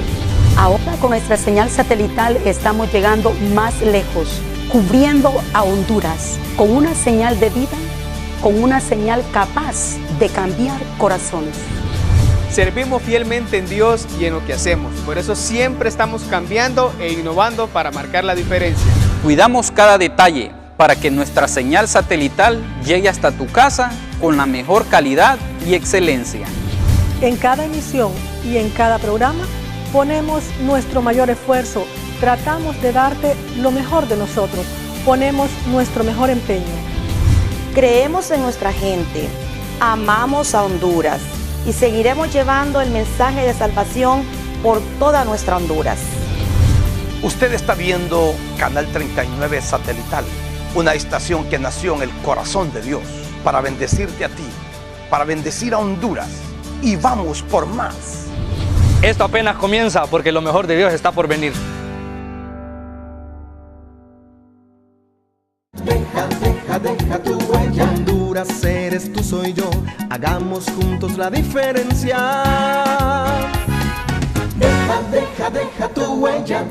Ahora con nuestra señal satelital estamos llegando más lejos, cubriendo a Honduras con una señal de vida, con una señal capaz de cambiar corazones. Servimos fielmente en Dios y en lo que hacemos. Por eso siempre estamos cambiando e innovando para marcar la diferencia. Cuidamos cada detalle para que nuestra señal satelital llegue hasta tu casa con la mejor calidad y excelencia. En cada emisión y en cada programa ponemos nuestro mayor esfuerzo. Tratamos de darte lo mejor de nosotros. Ponemos nuestro mejor empeño. Creemos en nuestra gente, amamos a Honduras y seguiremos llevando el mensaje de salvación por toda nuestra Honduras. Usted está viendo Canal 39 Satelital, una estación que nació en el corazón de Dios para bendecirte a ti, para bendecir a Honduras y vamos por más. Esto apenas comienza porque lo mejor de Dios está por venir. Deja tu huella. Honduras eres tú, soy yo. Hagamos juntos la diferencia. Deja tu huella.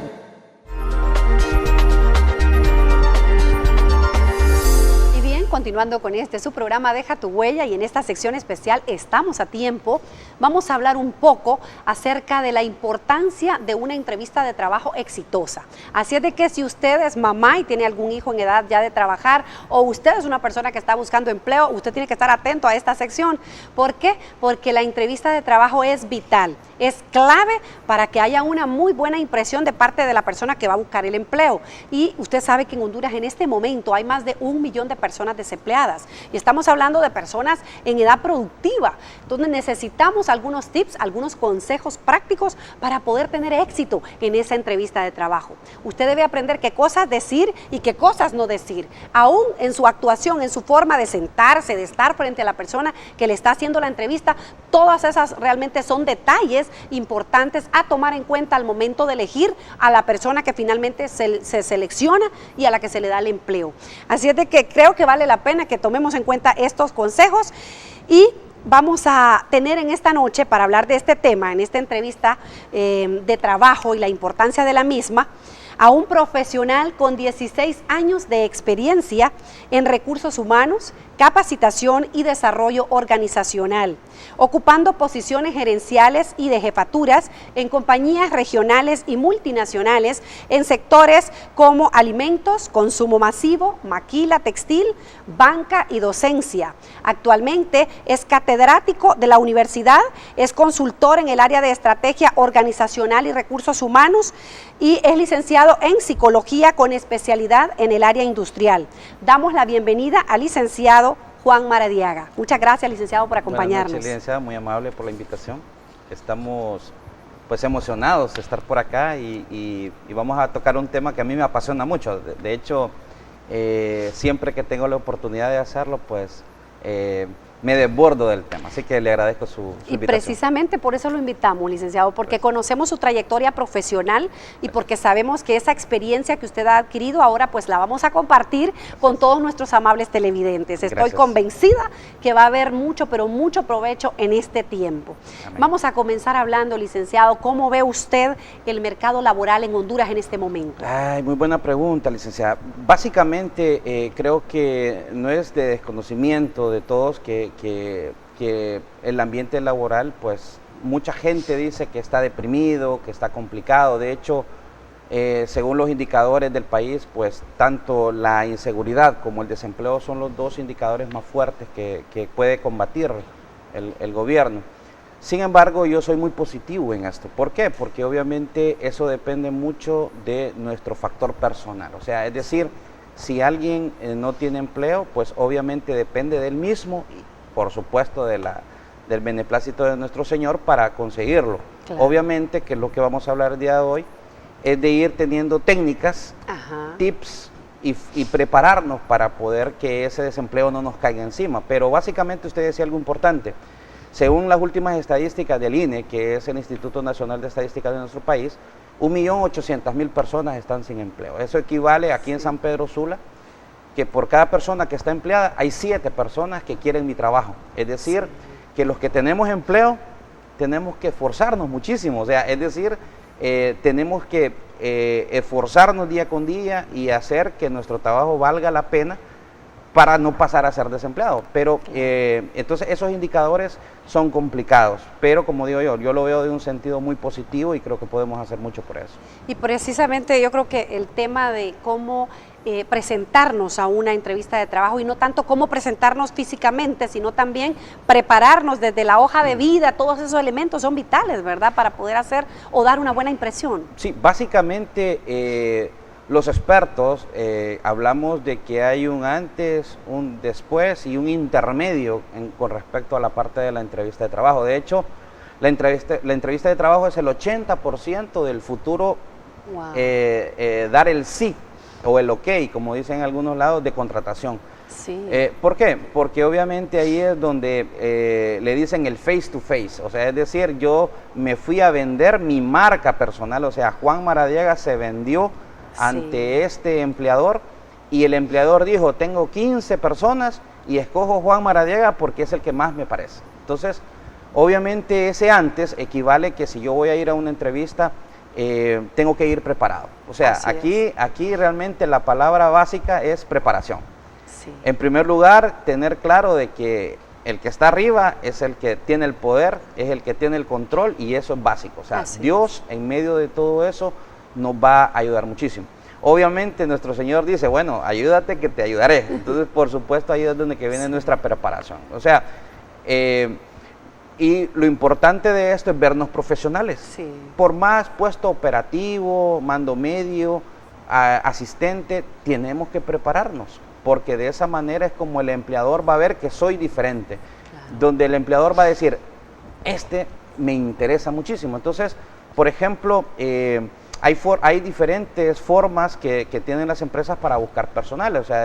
Continuando con su programa Deja tu huella, y en esta sección especial Estamos a tiempo, vamos a hablar un poco acerca de la importancia de una entrevista de trabajo exitosa. Así es de que si usted es mamá y tiene algún hijo en edad ya de trabajar, o usted es una persona que está buscando empleo, usted tiene que estar atento a esta sección. ¿Por qué? Porque la entrevista de trabajo es vital, es clave para que haya una muy buena impresión de parte de la persona que va a buscar el empleo. Y usted sabe que en Honduras en este momento hay más de 1 millón de personas desempleadas, y estamos hablando de personas en edad productiva, donde necesitamos algunos tips, algunos consejos prácticos para poder tener éxito en esa entrevista de trabajo. Usted debe aprender qué cosas decir y qué cosas no decir, aún en su actuación, en su forma de sentarse, de estar frente a la persona que le está haciendo la entrevista. Todas esas realmente son detalles importantes a tomar en cuenta al momento de elegir a la persona que finalmente se selecciona y a la que se le da el empleo. Así es de que creo que vale la pena que tomemos en cuenta estos consejos, y vamos a tener en esta noche, para hablar de este tema, en esta entrevista de trabajo y la importancia de la misma, a un profesional con 16 años de experiencia en recursos humanos, capacitación y desarrollo organizacional, ocupando posiciones gerenciales y de jefaturas en compañías regionales y multinacionales en sectores como alimentos, consumo masivo, maquila, textil, banca y docencia. Actualmente es catedrático de la universidad, es consultor en el área de estrategia organizacional y recursos humanos, y es licenciado en psicología con especialidad en el área industrial. Damos la bienvenida al licenciado Juan Maradiaga. Muchas gracias, licenciado, por acompañarnos. Buenas noches, licenciada, muy amable por la invitación. Estamos pues emocionados de estar por acá y vamos a tocar un tema que a mí me apasiona mucho. De hecho, siempre que tengo la oportunidad de hacerlo, pues me desbordo del tema, así que le agradezco su invitación. Y precisamente por eso lo invitamos, licenciado, porque conocemos su trayectoria profesional y porque sabemos que esa experiencia que usted ha adquirido ahora pues la vamos a compartir con todos nuestros amables televidentes. Estoy convencida que va a haber mucho, pero mucho provecho en este tiempo. Amén. Vamos a comenzar hablando, licenciado, ¿cómo ve usted el mercado laboral en Honduras en este momento? Ay, muy buena pregunta, licenciada. Básicamente creo que no es de desconocimiento de todos que el ambiente laboral, pues mucha gente dice que está deprimido, que está complicado. De hecho, según los indicadores del país, pues tanto la inseguridad como el desempleo son los dos indicadores más fuertes que puede combatir el gobierno. Sin embargo, yo soy muy positivo en esto. ¿Por qué? Porque obviamente eso depende mucho de nuestro factor personal. O sea, es decir, si alguien no tiene empleo, pues obviamente depende del mismo, por supuesto del beneplácito de nuestro Señor para conseguirlo. Claro. Obviamente que lo que vamos a hablar el día de hoy es de ir teniendo técnicas, tips y prepararnos para poder que ese desempleo no nos caiga encima. Pero básicamente usted decía algo importante. Según las últimas estadísticas del INE, que es el Instituto Nacional de Estadística de nuestro país, 1.800.000 personas están sin empleo. Eso equivale aquí en San Pedro Sula que por cada persona que está empleada hay 7 personas que quieren mi trabajo. Es decir, que los que tenemos empleo tenemos que esforzarnos muchísimo. O sea, es decir, tenemos que esforzarnos día con día y hacer que nuestro trabajo valga la pena para no pasar a ser desempleado. Pero entonces esos indicadores son complicados, pero como digo yo lo veo de un sentido muy positivo y creo que podemos hacer mucho por eso. Y precisamente yo creo que el tema de cómo presentarnos a una entrevista de trabajo, y no tanto cómo presentarnos físicamente, sino también prepararnos desde la hoja de vida, todos esos elementos son vitales, ¿verdad?, para poder hacer o dar una buena impresión. Sí, básicamente los expertos hablamos de que hay un antes, un después y un intermedio con respecto a la parte de la entrevista de trabajo. De hecho, la entrevista de trabajo es el 80% del futuro. Wow. Dar el sí o el ok, como dicen en algunos lados, de contratación. Sí. ¿Por qué? Porque obviamente ahí es donde le dicen el face to face, o sea, es decir, yo me fui a vender mi marca personal, o sea, Juan Maradiaga se vendió ante este empleador y el empleador dijo, tengo 15 personas y escojo Juan Maradiaga porque es el que más me parece. Entonces, obviamente ese antes equivale que si yo voy a ir a una entrevista, tengo que ir preparado. O sea, aquí realmente la palabra básica es preparación. Sí. En primer lugar, tener claro de que el que está arriba es el que tiene el poder, es el que tiene el control y eso es básico. O sea, Dios en medio de todo eso nos va a ayudar muchísimo. Obviamente nuestro Señor dice, bueno, ayúdate que te ayudaré. Entonces, por supuesto, ahí es donde que viene nuestra preparación. O sea, y lo importante de esto es vernos profesionales. Sí. Por más puesto operativo, mando medio, asistente, tenemos que prepararnos, porque de esa manera es como el empleador va a ver que soy diferente, donde el empleador va a decir, este me interesa muchísimo. Entonces, por ejemplo, hay diferentes formas que tienen las empresas para buscar personal, o sea,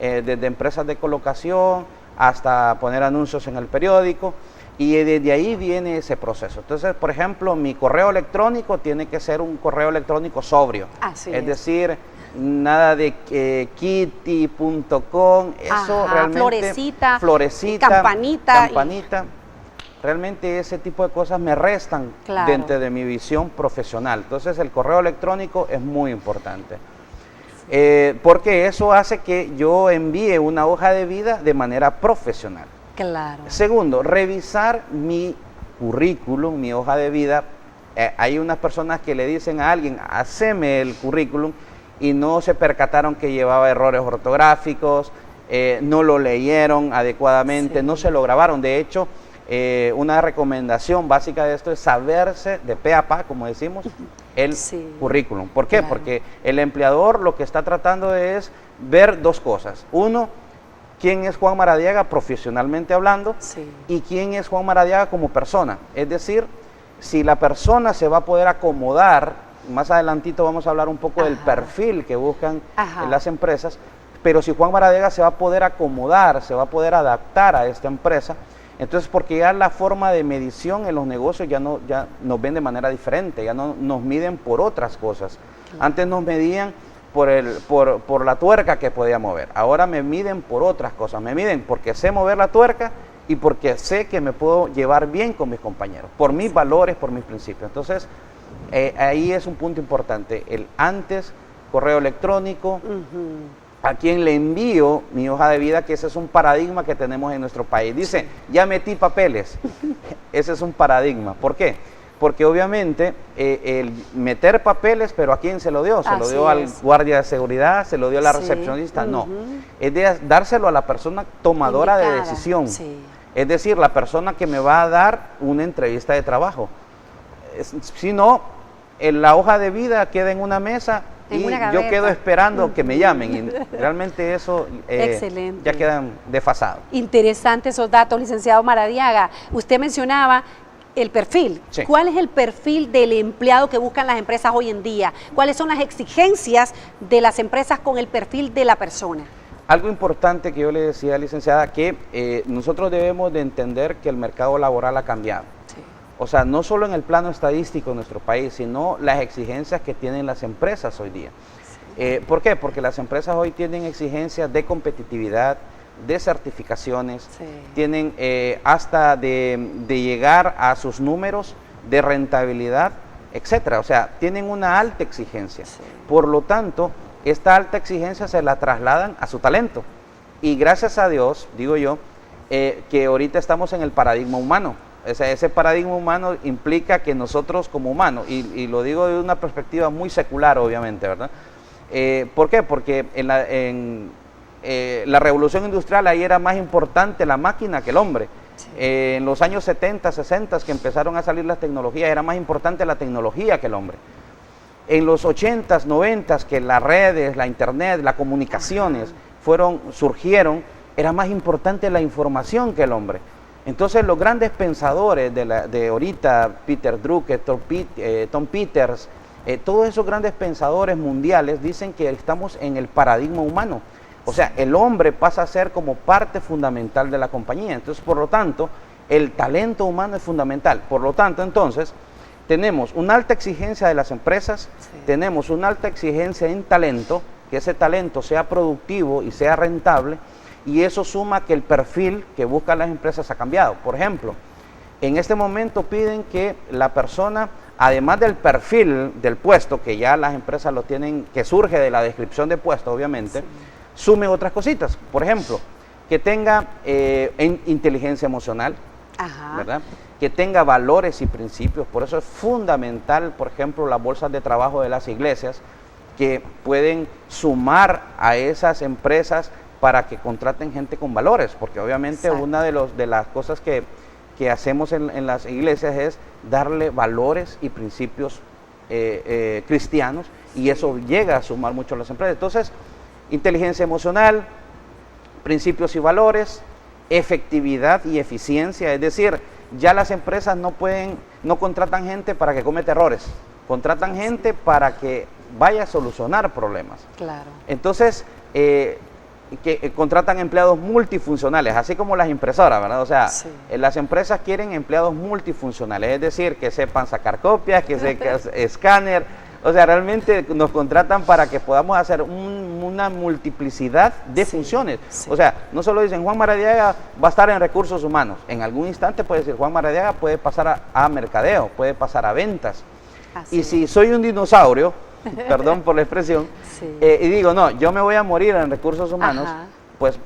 desde empresas de colocación hasta poner anuncios en el periódico. Y desde ahí viene ese proceso. Entonces, por ejemplo, mi correo electrónico tiene que ser un correo electrónico sobrio. Es decir, nada de kitty.com, eso realmente... Florecita, campanita. Realmente ese tipo de cosas me restan dentro de mi visión profesional. Entonces, el correo electrónico es muy importante. Porque eso hace que yo envíe una hoja de vida de manera profesional. Claro. Segundo, revisar mi currículum, mi hoja de vida. Hay unas personas que le dicen a alguien, haceme el currículum, y no se percataron que llevaba errores ortográficos, no lo leyeron adecuadamente, no se lo grabaron. De hecho, una recomendación básica de esto es saberse de pe a pa, como decimos, el currículum. ¿Por qué? Porque el empleador lo que está tratando es ver dos cosas. Uno, quién es Juan Maradiaga profesionalmente hablando y quién es Juan Maradiaga como persona. Es decir, si la persona se va a poder acomodar, más adelantito vamos a hablar un poco del perfil que buscan en las empresas, pero si Juan Maradiaga se va a poder acomodar, se va a poder adaptar a esta empresa, entonces porque ya la forma de medición en los negocios ya nos ven de manera diferente, ya no nos miden por otras cosas. Antes nos medían por la tuerca que podía mover. Ahora me miden por otras cosas. Me miden porque sé mover la tuerca y porque sé que me puedo llevar bien con mis compañeros, por mis valores, por mis principios. Entonces, ahí es un punto importante. El antes, correo electrónico, a quien le envío mi hoja de vida, que ese es un paradigma que tenemos en nuestro país. Dice, ya metí papeles. Ese es un paradigma. ¿Por qué? Porque obviamente el meter papeles, pero ¿a quién se lo dio? ¿Se lo dio al guardia de seguridad? ¿Se lo dio a la recepcionista? No, es de dárselo a la persona tomadora de decisión. Es decir, la persona que me va a dar una entrevista de trabajo. Si no, la hoja de vida queda en una mesa y yo quedo esperando que me llamen. Y realmente eso ya quedan desfasados. Interesante esos datos, licenciado Maradiaga. Usted mencionaba el perfil. ¿Cuál es el perfil del empleado que buscan las empresas hoy en día? ¿Cuáles son las exigencias de las empresas con el perfil de la persona? Algo importante que yo le decía, licenciada, que nosotros debemos de entender que el mercado laboral ha cambiado. O sea, no solo en el plano estadístico de nuestro país, sino las exigencias que tienen las empresas hoy día. ¿Por qué? Porque las empresas hoy tienen exigencias de competitividad, de certificaciones, tienen hasta de llegar a sus números de rentabilidad, etcétera. O sea, tienen una alta exigencia. Por lo tanto, esta alta exigencia se la trasladan a su talento. Y gracias a Dios, digo yo, que ahorita estamos en el paradigma humano. O sea, ese paradigma humano implica que nosotros como humanos, y lo digo de una perspectiva muy secular, obviamente, ¿verdad? ¿Por qué? Porque en la revolución industrial ahí era más importante la máquina que el hombre. En los años 70, 60 que empezaron a salir las tecnologías, era más importante la tecnología que el hombre. En los 80s, 90s, que las redes, la internet, las comunicaciones surgieron, era más importante la información que el hombre. Entonces los grandes pensadores de ahorita, Peter Drucker, Tom Peters, todos esos grandes pensadores mundiales dicen que estamos en el paradigma humano, O sea, el hombre pasa a ser como parte fundamental de la compañía. Entonces, por lo tanto, el talento humano es fundamental. Por lo tanto, entonces, tenemos una alta exigencia de las empresas, tenemos una alta exigencia en talento, que ese talento sea productivo y sea rentable, y eso suma que el perfil que buscan las empresas ha cambiado. Por ejemplo, en este momento piden que la persona, además del perfil del puesto, que ya las empresas lo tienen, que surge de la descripción de puesto, obviamente, sume otras cositas. Por ejemplo, que tenga inteligencia emocional, ¿verdad? Que tenga valores y principios. Por eso es fundamental, por ejemplo, las bolsas de trabajo de las iglesias, que pueden sumar a esas empresas para que contraten gente con valores, porque obviamente una de las cosas que hacemos en las iglesias es darle valores y principios cristianos, y eso llega a sumar mucho a las empresas. Entonces, inteligencia emocional, principios y valores, efectividad y eficiencia, es decir, ya las empresas no contratan gente para que cometa errores, contratan gente para que vaya a solucionar problemas. Claro. Entonces, que contratan empleados multifuncionales, así como las impresoras, ¿verdad? O sea, las empresas quieren empleados multifuncionales, es decir, que sepan sacar copias, que sepan escáner. O sea, realmente nos contratan para que podamos hacer una multiplicidad de funciones. O sea, no solo dicen Juan Maradiaga va a estar en recursos humanos. En algún instante puede decir Juan Maradiaga puede pasar a mercadeo, puede pasar a ventas. Y si soy un dinosaurio, perdón por la expresión, y digo, no, yo me voy a morir en recursos humanos, pues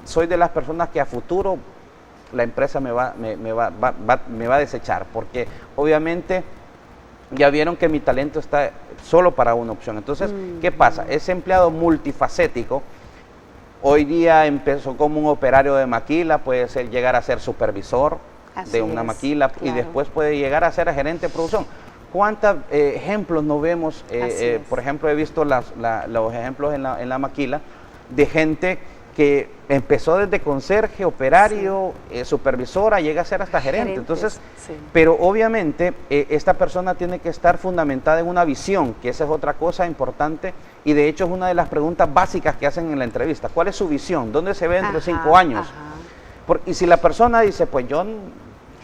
soy de las personas que a futuro la empresa me va a desechar, porque obviamente ya vieron que mi talento está solo para una opción. Entonces, ¿qué pasa? Ese empleado multifacético, hoy día empezó como un operario de maquila, puede llegar a ser supervisor de una maquila, y después puede llegar a ser gerente de producción. ¿Cuántos ejemplos no vemos? Por ejemplo, he visto los ejemplos en la maquila de gente que empezó desde conserje, operario, supervisora, llega a ser hasta gerente. Entonces, pero obviamente esta persona tiene que estar fundamentada en una visión, que esa es otra cosa importante, y de hecho es una de las preguntas básicas que hacen en la entrevista. ¿Cuál es su visión? ¿Dónde se ve dentro de 5 años? Y si la persona dice, pues yo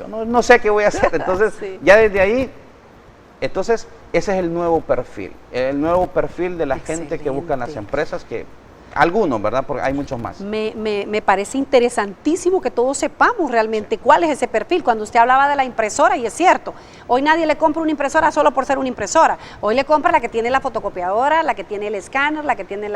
no sé qué voy a hacer, entonces ya desde ahí, entonces ese es el nuevo perfil de la gente que buscan las empresas, que algunos, ¿verdad? Porque hay muchos más. Me parece interesantísimo que todos sepamos realmente cuál es ese perfil. Cuando usted hablaba de la impresora, y es cierto, hoy nadie le compra una impresora solo por ser una impresora. Hoy le compra la que tiene la fotocopiadora, la que tiene el escáner, la que tiene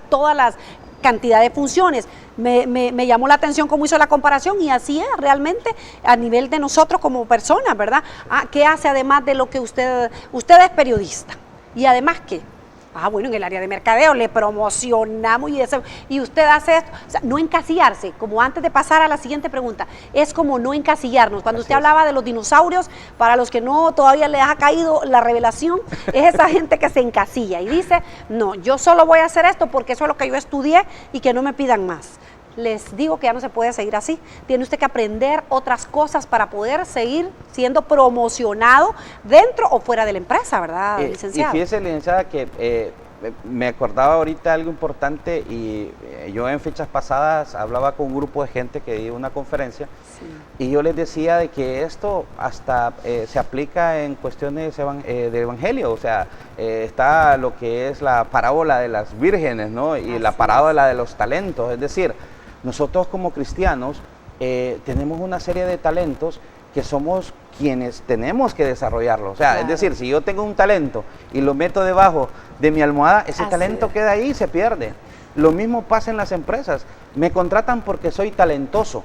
todas las cantidad de funciones. Me llamó la atención cómo hizo la comparación, y así es realmente a nivel de nosotros como personas, ¿verdad? ¿Qué hace además de lo que usted es periodista? ¿Y además qué? Bueno, en el área de mercadeo le promocionamos y usted hace esto. O sea, no encasillarse, como antes de pasar a la siguiente pregunta, es como no encasillarnos. Cuando usted hablaba de los dinosaurios, para los que no todavía les ha caído la revelación, es esa gente que se encasilla y dice, no, yo solo voy a hacer esto porque eso es lo que yo estudié y que no me pidan más. Les digo que ya no se puede seguir así. Tiene usted que aprender otras cosas para poder seguir siendo promocionado dentro o fuera de la empresa, ¿verdad, licenciado? Y fíjese, licenciada, que me acordaba ahorita algo importante, y yo en fechas pasadas hablaba con un grupo de gente que dio una conferencia, y yo les decía de que esto hasta se aplica en cuestiones de evangelio. O sea, está lo que es la parábola de las vírgenes, ¿no? Y la parábola de los talentos. Es decir, nosotros como cristianos tenemos una serie de talentos que somos quienes tenemos que desarrollarlo. O sea, es decir, si yo tengo un talento y lo meto debajo de mi almohada, ese talento queda ahí y se pierde. Lo mismo pasa en las empresas. Me contratan porque soy talentoso.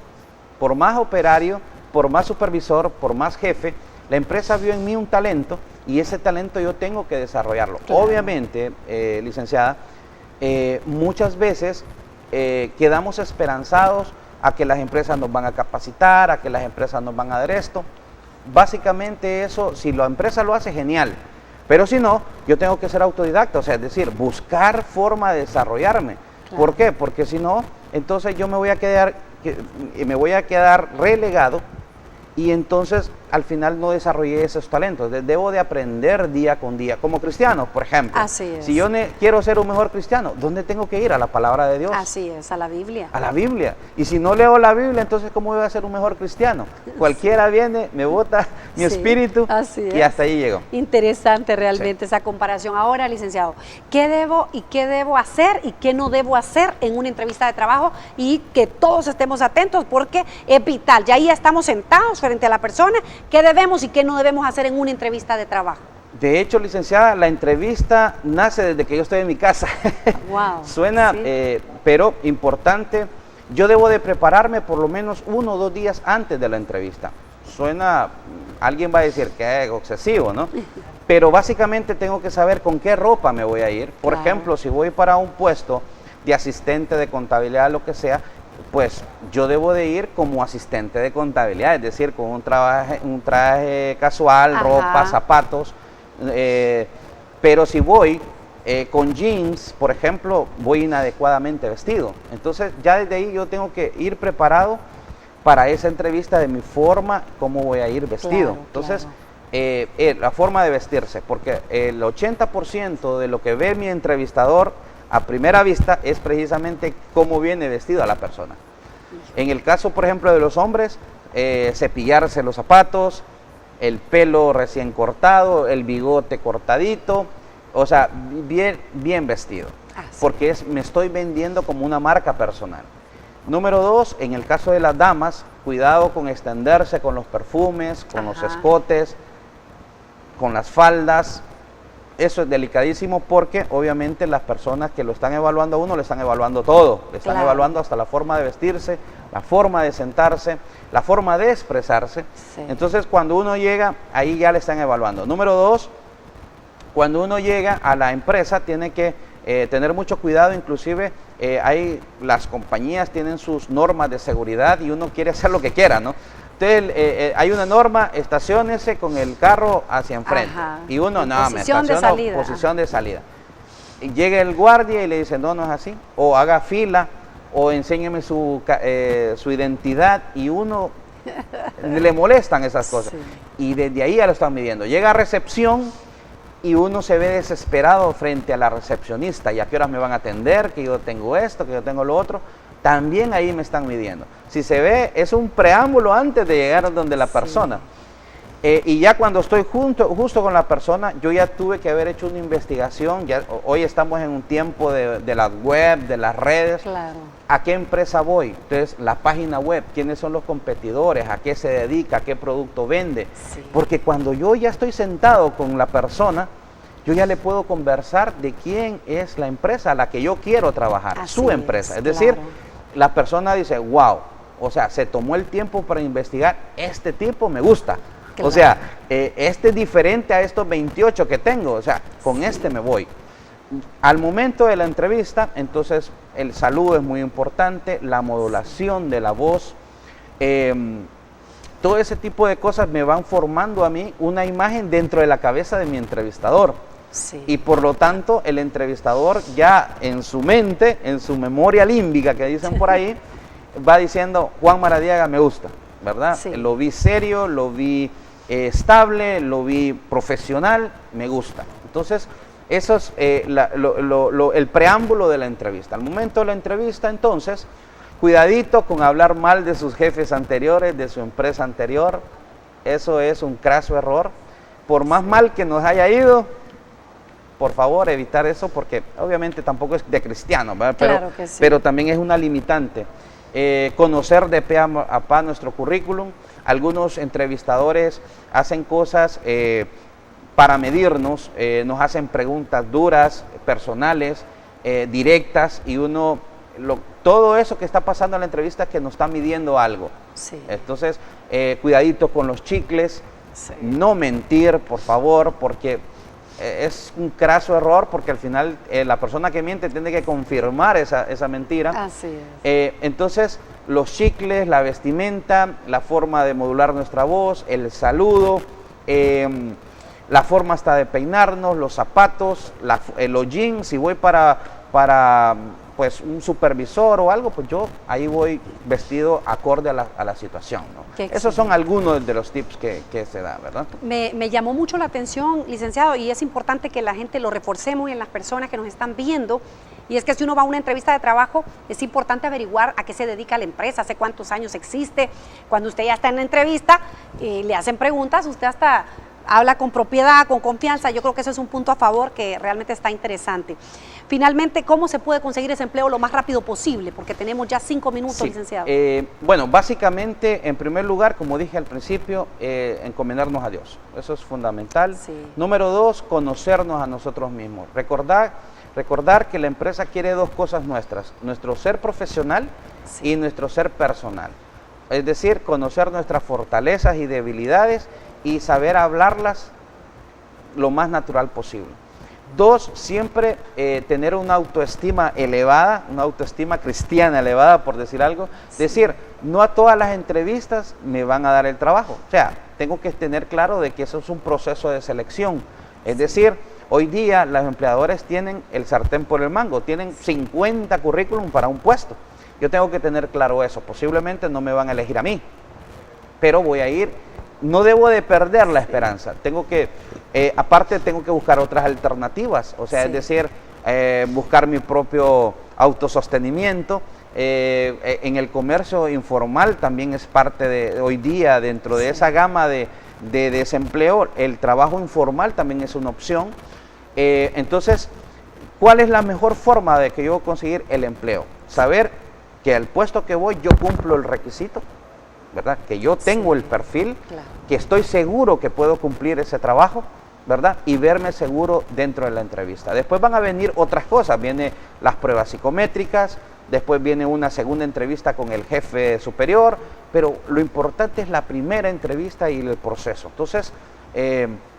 Por más operario, por más supervisor, por más jefe, la empresa vio en mí un talento, y ese talento yo tengo que desarrollarlo. Obviamente, licenciada, muchas veces quedamos esperanzados a que las empresas nos van a capacitar, a que las empresas nos van a dar esto. Básicamente eso, si la empresa lo hace, genial. Pero si no, yo tengo que ser autodidacta, o sea, es decir, buscar forma de desarrollarme. ¿Por qué? Porque si no, entonces yo me voy a quedar relegado y entonces al final no desarrollé esos talentos. Debo de aprender día con día, como cristianos, por ejemplo. Así es. Si yo quiero ser un mejor cristiano, ¿dónde tengo que ir? A la palabra de Dios. Así es, a la Biblia. A la Biblia. Y si no leo la Biblia, entonces ¿cómo voy a ser un mejor cristiano? Cualquiera viene, me bota mi espíritu y hasta ahí llego. Interesante realmente esa comparación. Ahora, licenciado, ¿qué debo hacer y qué no debo hacer en una entrevista de trabajo? Y que todos estemos atentos porque es vital. Ya ahí estamos sentados frente a la persona. ¿Qué debemos y qué no debemos hacer en una entrevista de trabajo? De hecho, licenciada, la entrevista nace desde que yo estoy en mi casa. Wow. Suena, pero importante. Yo debo de prepararme por lo menos 1 o 2 días antes de la entrevista. Suena, alguien va a decir que es excesivo, ¿no? Pero básicamente tengo que saber con qué ropa me voy a ir. Por ejemplo, si voy para un puesto de asistente de contabilidad, lo que sea, pues yo debo de ir como asistente de contabilidad, es decir, con un traje casual, ropa, zapatos, pero si voy con jeans, por ejemplo, voy inadecuadamente vestido. Entonces ya desde ahí yo tengo que ir preparado para esa entrevista de mi forma, cómo voy a ir vestido. Entonces, la forma de vestirse, porque el 80% de lo que ve mi entrevistador a primera vista es precisamente cómo viene vestida la persona. En el caso, por ejemplo, de los hombres, cepillarse los zapatos, el pelo recién cortado, el bigote cortadito, o sea, bien vestido, porque me estoy vendiendo como una marca personal. Número 2, en el caso de las damas, cuidado con extenderse con los perfumes, con los escotes, con las faldas. Eso es delicadísimo porque obviamente las personas que lo están evaluando a uno le están evaluando todo, le están evaluando hasta la forma de vestirse, la forma de sentarse, la forma de expresarse. Entonces cuando uno llega, ahí ya le están evaluando. Número 2, cuando uno llega a la empresa tiene que tener mucho cuidado, inclusive las compañías tienen sus normas de seguridad y uno quiere hacer lo que quiera, ¿no? Entonces, hay una norma, estaciónese con el carro hacia enfrente. Y uno, no, me estaciono posición de salida. Y llega el guardia y le dice, no, no es así. O haga fila, o enséñeme su identidad. Y uno le molestan esas cosas. Y desde ahí ya lo están midiendo. Llega a recepción y uno se ve desesperado frente a la recepcionista. ¿Y a qué horas me van a atender? Que yo tengo esto, que yo tengo lo otro. También ahí me están midiendo. Si se ve, es un preámbulo antes de llegar donde la persona. Y ya cuando estoy justo con la persona, yo ya tuve que haber hecho una investigación. Hoy estamos en un tiempo de la web, de las redes. ¿A qué empresa voy? Entonces, la página web, quiénes son los competidores, a qué se dedica, qué producto vende. Porque cuando yo ya estoy sentado con la persona, yo ya le puedo conversar de quién es la empresa a la que yo quiero trabajar, su empresa. Es decir, la persona dice, wow, o sea, se tomó el tiempo para investigar, este tipo me gusta. O sea, este es diferente a estos 28 que tengo, o sea, con este me voy. Al momento de la entrevista, entonces, el saludo es muy importante, la modulación de la voz, todo ese tipo de cosas me van formando a mí una imagen dentro de la cabeza de mi entrevistador. Y por lo tanto, el entrevistador ya en su mente, en su memoria límbica que dicen por ahí, va diciendo, Juan Maradiaga me gusta, ¿verdad? Lo vi serio, lo vi estable, lo vi profesional, me gusta. Entonces, eso es el preámbulo de la entrevista. Al momento de la entrevista, entonces, cuidadito con hablar mal de sus jefes anteriores, de su empresa anterior. Eso es un craso error. Por más mal que nos haya ido, por favor, evitar eso, porque obviamente tampoco es de cristiano, ¿verdad? Pero también es una limitante. Conocer de pe a pa nuestro currículum. Algunos entrevistadores hacen cosas para medirnos, nos hacen preguntas duras, personales, directas, y todo eso que está pasando en la entrevista es que nos está midiendo algo. Entonces, cuidadito con los chicles, no mentir, por favor, porque es un craso error, porque al final la persona que miente tiene que confirmar esa mentira. Entonces, los chicles, la vestimenta, la forma de modular nuestra voz, el saludo, la forma hasta de peinarnos, los zapatos, los jeans. Si voy para pues un supervisor o algo, pues yo ahí voy vestido acorde a la situación, ¿no? Esos son algunos de los tips que se dan, ¿verdad? Me llamó mucho la atención, licenciado, y es importante que la gente lo reforcemos y en las personas que nos están viendo, y es que si uno va a una entrevista de trabajo, es importante averiguar a qué se dedica la empresa, hace cuántos años existe. Cuando usted ya está en la entrevista, le hacen preguntas, usted hasta habla con propiedad, con confianza. Yo creo que eso es un punto a favor que realmente está interesante. Finalmente, ¿cómo se puede conseguir ese empleo lo más rápido posible? Porque tenemos ya 5 minutos, sí. Licenciado. Bueno, básicamente, en primer lugar, como dije al principio, encomendarnos a Dios. Eso es fundamental. Sí. Número 2, conocernos a nosotros mismos. Recordar que la empresa quiere 2 cosas nuestras: nuestro ser profesional y nuestro ser personal. Es decir, conocer nuestras fortalezas y debilidades y saber hablarlas lo más natural posible. 2, siempre tener una autoestima elevada, una autoestima cristiana elevada, por decir algo. Sí. Decir, no a todas las entrevistas me van a dar el trabajo. O sea, tengo que tener claro de que eso es un proceso de selección. Es decir, hoy día los empleadores tienen el sartén por el mango, tienen 50 currículum para un puesto. Yo tengo que tener claro eso. Posiblemente no me van a elegir a mí, pero voy a ir. No debo de perder la esperanza. Tengo que, aparte tengo que buscar otras alternativas. O sea, sí. Es decir, buscar mi propio autosostenimiento. En el comercio informal también es parte de hoy día, dentro de esa gama de desempleo, el trabajo informal también es una opción. Entonces, ¿cuál es la mejor forma de que yo conseguir el empleo? Saber que al puesto que voy yo cumplo el requisito, ¿verdad? Que yo tengo el perfil, claro, que estoy seguro que puedo cumplir ese trabajo, ¿verdad? Y verme seguro dentro de la entrevista. Después van a venir otras cosas, vienen las pruebas psicométricas, después viene una segunda entrevista con el jefe superior, pero lo importante es la primera entrevista y el proceso. Entonces,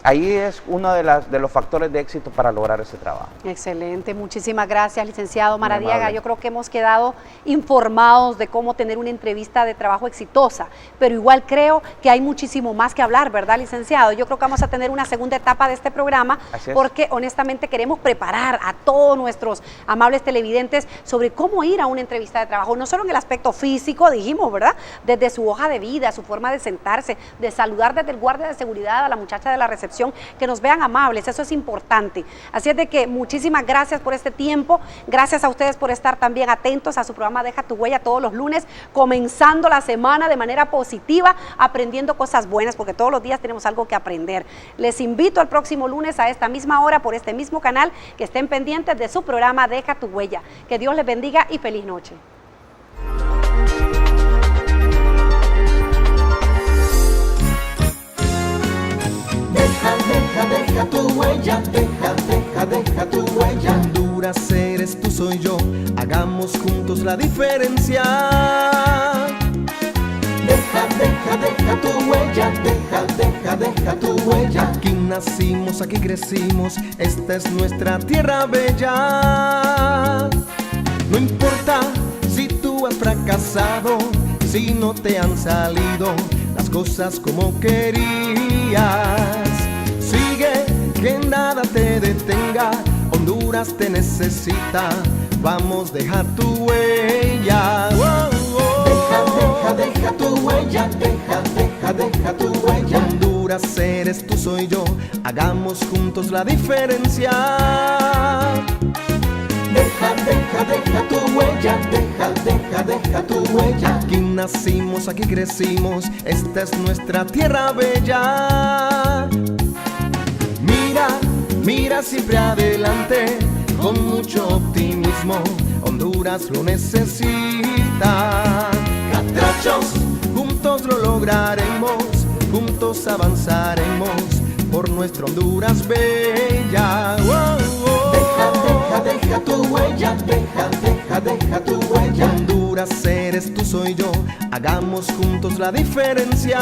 ahí es uno de los factores de éxito para lograr ese trabajo. Excelente, muchísimas gracias, licenciado Maradiaga. Yo creo que hemos quedado informados de cómo tener una entrevista de trabajo exitosa, pero igual creo que hay muchísimo más que hablar, ¿verdad, licenciado? Yo creo que vamos a tener una segunda etapa de este programa, porque honestamente queremos preparar a todos nuestros amables televidentes sobre cómo ir a una entrevista de trabajo, no solo en el aspecto físico, dijimos, ¿verdad? Desde su hoja de vida, su forma de sentarse, de saludar desde el guardia de seguridad a la muchacha de la recepción, que nos vean amables, eso es importante. Así es de que muchísimas gracias por este tiempo, gracias a ustedes por estar también atentos a su programa Deja tu Huella todos los lunes, comenzando la semana de manera positiva, aprendiendo cosas buenas, porque todos los días tenemos algo que aprender. Les invito al próximo lunes a esta misma hora por este mismo canal, que estén pendientes de su programa Deja tu Huella. Que Dios les bendiga y feliz noche. Deja tu huella, deja tu huella. Honduras eres tú, soy yo, hagamos juntos la diferencia. Deja tu huella, deja tu huella. Aquí nacimos, aquí crecimos, esta es nuestra tierra bella. No importa si tú has fracasado, si no te han salido las cosas como querías. Sigue, que nada te detenga, Honduras te necesita, vamos, deja tu huella. Deja tu huella, deja tu huella. Honduras eres tú, soy yo, hagamos juntos la diferencia. Deja tu huella, deja tu huella. Aquí nacimos, aquí crecimos, esta es nuestra tierra bella. Mira siempre adelante, con mucho optimismo, Honduras lo necesita. Catrachos, juntos lo lograremos, juntos avanzaremos por nuestra Honduras bella. Deja tu huella, deja tu huella. Honduras eres tú, soy yo, hagamos juntos la diferencia.